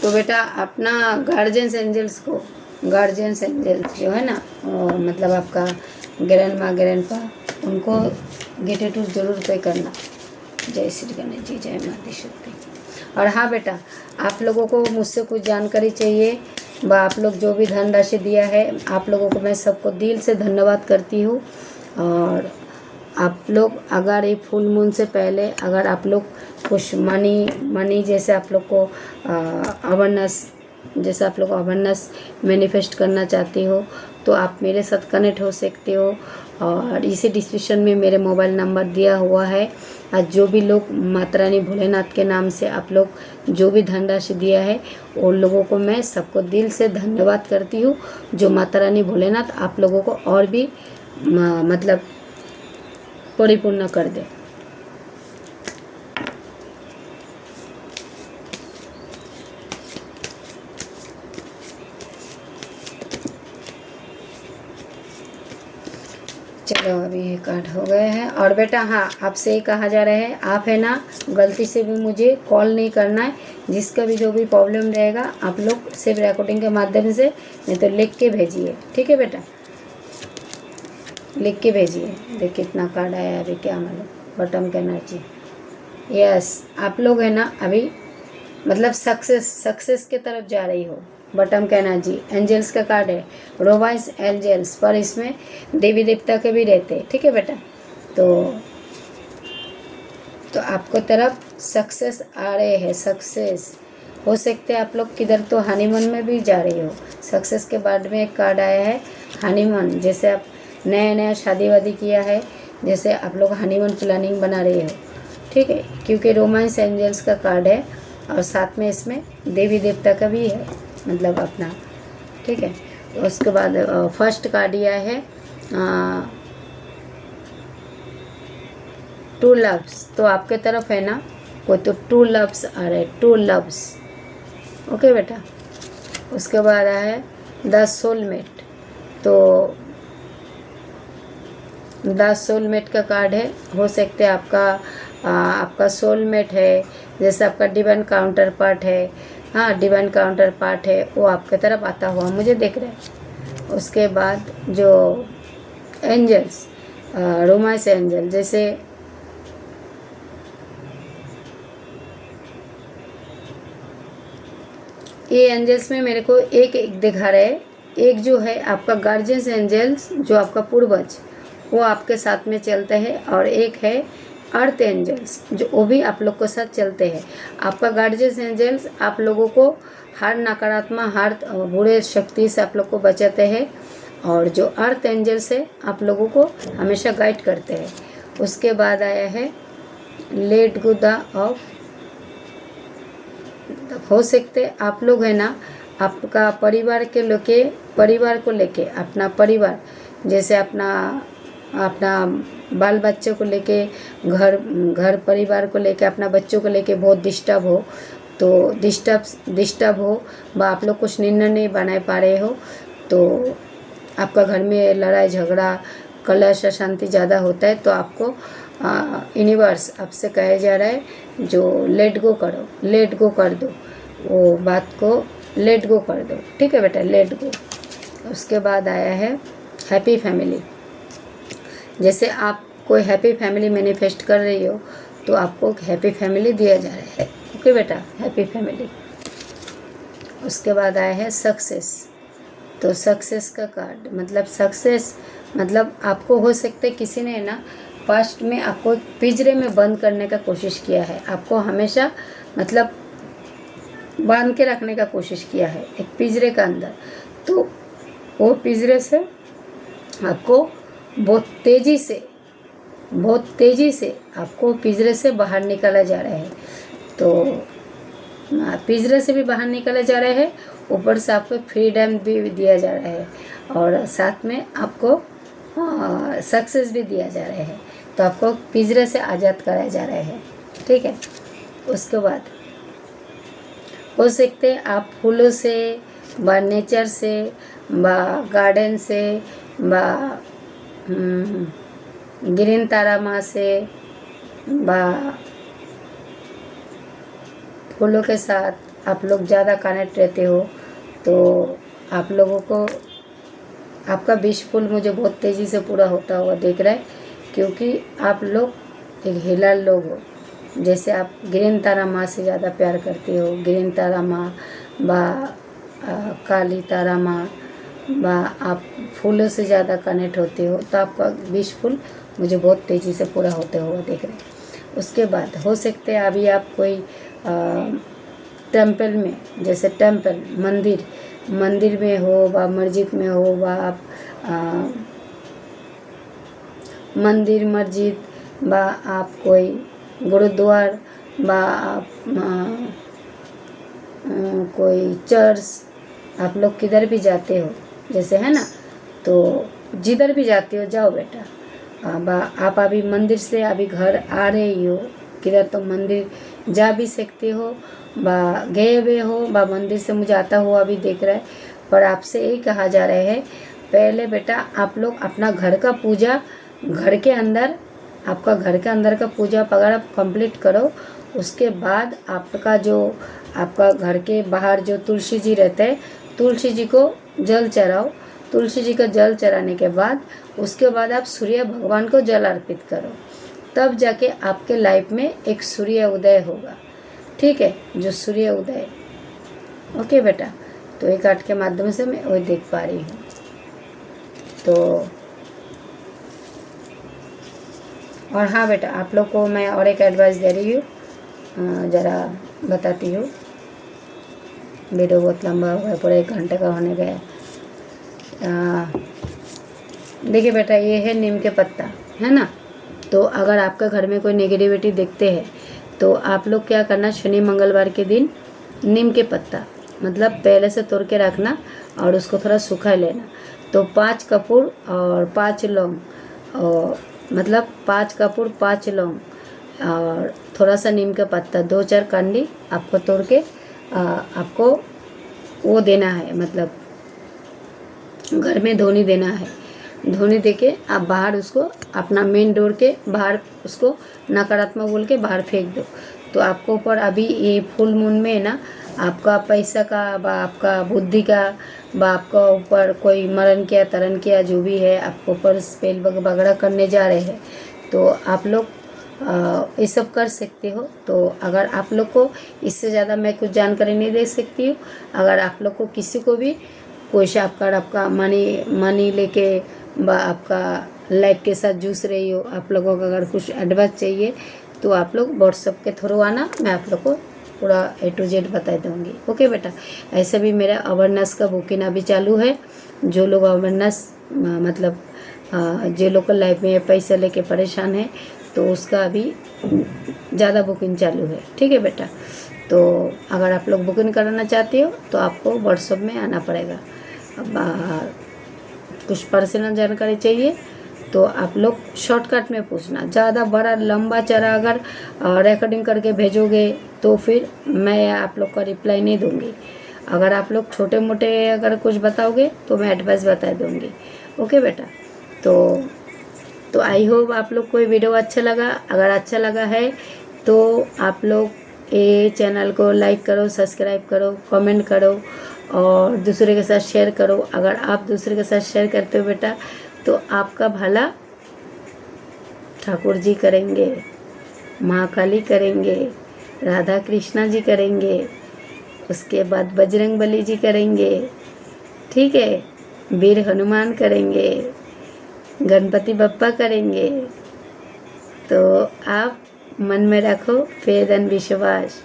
तो बेटा अपना गार्जियंस एंजल्स जो है ना मतलब आपका ग्रैंडमा उनको ग्रेटिट्यूड जरूर पे करना। जय श्री गणेश जी, जय माता शक्ति। और हाँ बेटा, आप लोगों को मुझसे कुछ जानकारी चाहिए आप लोग जो भी धनराशि दिया है, आप लोगों को मैं सबको दिल से धन्यवाद करती हूँ। और आप लोग अगर ये फुल मून से पहले अगर आप लोग कुछ मनी जैसे आप लोग को अवेयरनेस मैनिफेस्ट करना चाहती हो तो आप मेरे साथ कनेक्ट हो सकते हो। और इसी डिस्क्रिप्शन में मेरे मोबाइल नंबर दिया हुआ है। आज जो भी लोग माता रानी भोलेनाथ के नाम से आप लोग जो भी धनराशि दिया है उन लोगों को मैं सबको दिल से धन्यवाद करती हूँ। जो माता रानी भोलेनाथ आप लोगों को और भी मतलब परिपूर्ण कर दे। चलो अभी ये कार्ड हो गए हैं। और बेटा हाँ, आपसे ये कहा जा रहा है, आप है ना गलती से भी मुझे कॉल नहीं करना है। जिसका भी जो भी प्रॉब्लम रहेगा आप लोग सिर्फ रिकॉर्डिंग के माध्यम से, नहीं तो लिख के भेजिए। ठीक है बेटा, लिख के भेजिए। देख कितना कार्ड आया अभी, क्या मालूम बटन का एनर्जी। यस, आप लोग है ना अभी मतलब सक्सेस के तरफ जा रही हो। बटम का एनर्जी एंजल्स का कार्ड है, रोमांस एंजल्स, पर इसमें देवी देवता के भी रहते हैं। ठीक है बेटा, तो आपको तरफ सक्सेस आ रहे हैं। सक्सेस हो सकते हैं आप लोग किधर तो हनीमून में भी जा रही हो। सक्सेस के बाद में एक कार्ड आया है हनीमून, जैसे आप नया शादी वादी किया है, जैसे आप लोग हनीमून प्लानिंग बना रही हो। ठीक है, क्योंकि रोमांस एंजल्स का कार्ड है और साथ में इसमें देवी देवता का भी है, मतलब अपना। ठीक है, तो उसके बाद फर्स्ट कार्ड यह है टू लव्स। तो आपके तरफ है ना कोई तो टू लव्स आ रहे, टू लव्स। ओके बेटा, उसके बाद आया है द सोलमेट। तो द सोलमेट का कार्ड है, हो सकते हैं आपका सोलमेट है, जैसे आपका डिवाइन काउंटर पार्ट है। हाँ, डिवाइन काउंटर पार्ट है, वो आपके तरफ आता हुआ मुझे देख रहे हैं। उसके बाद जो एंजल्स, रोमांस एंजल, जैसे ये एंजल्स में मेरे को एक दिखा रहे हैं। एक जो है आपका गार्जियंस एंजल्स, जो आपका पूर्वज, वो आपके साथ में चलते हैं। और एक है अर्थ एंजल्स, जो वो भी आप लोग के साथ चलते हैं। आपका गार्जियंस एंजल्स आप लोगों को हर नकारात्मक, हर बुरे शक्ति से आप लोग को बचाते हैं। और जो अर्थ एंजल्स है आप लोगों को हमेशा गाइड करते हैं। उसके बाद आया है लेट गो द ऑफ, हो सकते आप लोग है ना, आपका परिवार को लेके अपना परिवार, जैसे अपना अपना बाल बच्चों को लेके, घर परिवार को लेके, अपना बच्चों को लेके बहुत डिस्टर्ब हो, तो डिस्टर्ब हो, व आप लोग कुछ निर्णय नहीं बना पा रहे हो, तो आपका घर में लड़ाई झगड़ा कलश अशांति ज़्यादा होता है, तो आपको यूनिवर्स आपसे कहा जा रहा है जो लेट गो करो, लेट गो कर दो, वो बात को लेट गो कर दो। ठीक है बेटा, लेट गो। उसके बाद आया है हैप्पी फैमिली। जैसे आप कोई हैप्पी फैमिली मैनिफेस्ट कर रही हो, तो आपको हैप्पी फैमिली दिया जा रहा है। ओके बेटा, हैप्पी फैमिली। उसके बाद आया है सक्सेस। तो सक्सेस का कार्ड मतलब सक्सेस मतलब आपको हो सकता है किसी ने ना पास्ट में आपको पिंजरे में बंद करने का कोशिश किया है, आपको हमेशा मतलब बांध के रखने का कोशिश किया है एक पिंजरे का अंदर, तो वो पिंजरे से आपको बहुत तेज़ी से आपको पिंजरे से बाहर निकाला जा रहा है। तो पिंजरे से भी बाहर निकाला जा रहा है, ऊपर से आपको फ्रीडम भी दिया जा रहा है, और साथ में आपको सक्सेस भी दिया जा रहा है। तो आपको पिंजरे से आज़ाद कराया जा रहा है। ठीक है। उसके बाद हो सकते आप फूलों से व नेचर से व गार्डन से व ग्रीन तारा माँ से व फूलों के साथ आप लोग ज़्यादा कनेक्ट रहते हो, तो आप लोगों को आपका विश फुल मुझे बहुत तेज़ी से पूरा होता हुआ दिख रहा है, क्योंकि आप लोग एक हिलाल लोग हो। जैसे आप ग्रीन तारा माँ से ज़्यादा प्यार करते हो, ग्रीन तारा माँ व काली तारा माँ व आप फूलों से ज़्यादा कनेक्ट होते हो, तो आपका विश फुल मुझे बहुत तेज़ी से पूरा होते हुआ दिख रहा है। उसके बाद हो सकते हैं अभी आप कोई टेम्पल में, जैसे टेम्पल मंदिर में हो व मस्जिद में हो, व आप मंदिर मस्जिद व आप कोई गुरुद्वार व आप कोई चर्च, आप लोग किधर भी जाते हो जैसे है ना, तो जिधर भी जाते हो जाओ बेटा। आप अभी मंदिर से अभी घर आ रही हो किधर, तो मंदिर जा भी सकते हो, गए हुए हो मंदिर से मुझे आता हुआ भी देख रहा है। पर आपसे यही कहा जा रहा है, पहले बेटा आप लोग अपना घर का पूजा आपका घर के अंदर का पूजा वगैरह कंप्लीट करो। उसके बाद आपका घर के बाहर जो तुलसी जी रहते हैं, तुलसी जी को जल चढ़ाओ। तुलसी जी का जल चढ़ाने के बाद उसके बाद आप सूर्य भगवान को जल अर्पित करो, तब जाके आपके लाइफ में एक सूर्य उदय होगा। ठीक है, जो सूर्य उदय। ओके बेटा, तो एक कार्ड के माध्यम से मैं वही देख पा रही हूँ। तो और हाँ बेटा, आप लोग को मैं और एक एडवाइस दे रही हूँ, ज़रा बताती हूँ। वीडियो बहुत लंबा हो गया, पूरा 1 घंटे का होने गया। देखिए बेटा, ये है नीम के पत्ता, है ना। तो अगर आपका घर में कोई नेगेटिविटी देखते हैं, तो आप लोग क्या करना, शनि मंगलवार के दिन नीम के पत्ता मतलब पहले से तोड़ के रखना और उसको थोड़ा सूखा लेना। तो 5 कपूर और 5 लौंग, और मतलब 5 कपूर 5 लौंग और थोड़ा सा नीम का पत्ता, 2-4 कांडी आपको तोड़ के आपको वो देना है, मतलब घर में धोनी देना है। धोनी देके आप बाहर उसको अपना मेन डोर के बाहर उसको नकारात्मक बोल के बाहर फेंक दो। तो आपको ऊपर अभी ये फुल मून में ना आपका पैसा का व आपका बुद्धि का व आपका ऊपर कोई मरण किया तरण किया जो भी है, आपको ऊपर स्पेल वगैरह करने जा रहे हैं। तो आप लोग ये सब कर सकते हो। तो अगर आप लोग को इससे ज़्यादा मैं कुछ जानकारी नहीं दे सकती हूँ। अगर आप लोग को किसी को भी कोई शाप कार्ड आपका मनी लेके व आपका लाइफ के साथ जूझ रही हो, आप लोगों को अगर कुछ एडवाइस चाहिए तो आप लोग व्हाट्सएप के थ्रू आना, मैं आप लोग को पूरा A to Z बता दूँगी। ओके बेटा, ऐसे भी मेरा अवेयरनेस का बुकिंग अभी चालू है। जो लोग अवेयरनेस मतलब जो लोग लाइफ में पैसा लेके परेशान है, तो उसका अभी ज़्यादा बुकिंग चालू है। ठीक है बेटा, तो अगर आप लोग बुकिंग कराना चाहते हो तो आपको व्हाट्सएप में आना पड़ेगा। अब कुछ पर्सनल जानकारी चाहिए तो आप लोग शॉर्टकट में पूछना। ज़्यादा बड़ा लंबा चौड़ा अगर रिकॉर्डिंग करके भेजोगे तो फिर मैं आप लोग का रिप्लाई नहीं दूँगी। अगर आप लोग छोटे मोटे अगर कुछ बताओगे तो मैं एडवाइस बता दूँगी। ओके बेटा, तो आई होप आप लोग को ये वीडियो अच्छा लगा। अगर अच्छा लगा है तो आप लोग ये चैनल को लाइक करो, सब्सक्राइब करो, कमेंट करो और दूसरे के साथ शेयर करो। अगर आप दूसरे के साथ शेयर करते हो बेटा तो आपका भला ठाकुर जी करेंगे, माँ काली करेंगे, राधा कृष्णा जी करेंगे, उसके बाद बजरंग बली जी करेंगे, ठीक है, वीर हनुमान करेंगे, गणपति बप्पा करेंगे। तो आप मन में रखो फेथ एंड विश्वास,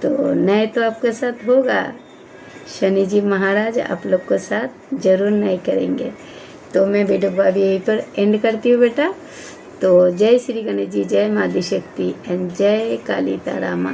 तो न्याय तो आपके साथ होगा। शनि जी महाराज आप लोग को साथ जरूर न्याय करेंगे। तो मैं वीडियो को अभी यहीं पर एंड करती हूँ बेटा। तो जय श्री गणेश जी, जय माँ आदिशक्ति एंड जय काली तारा माँ।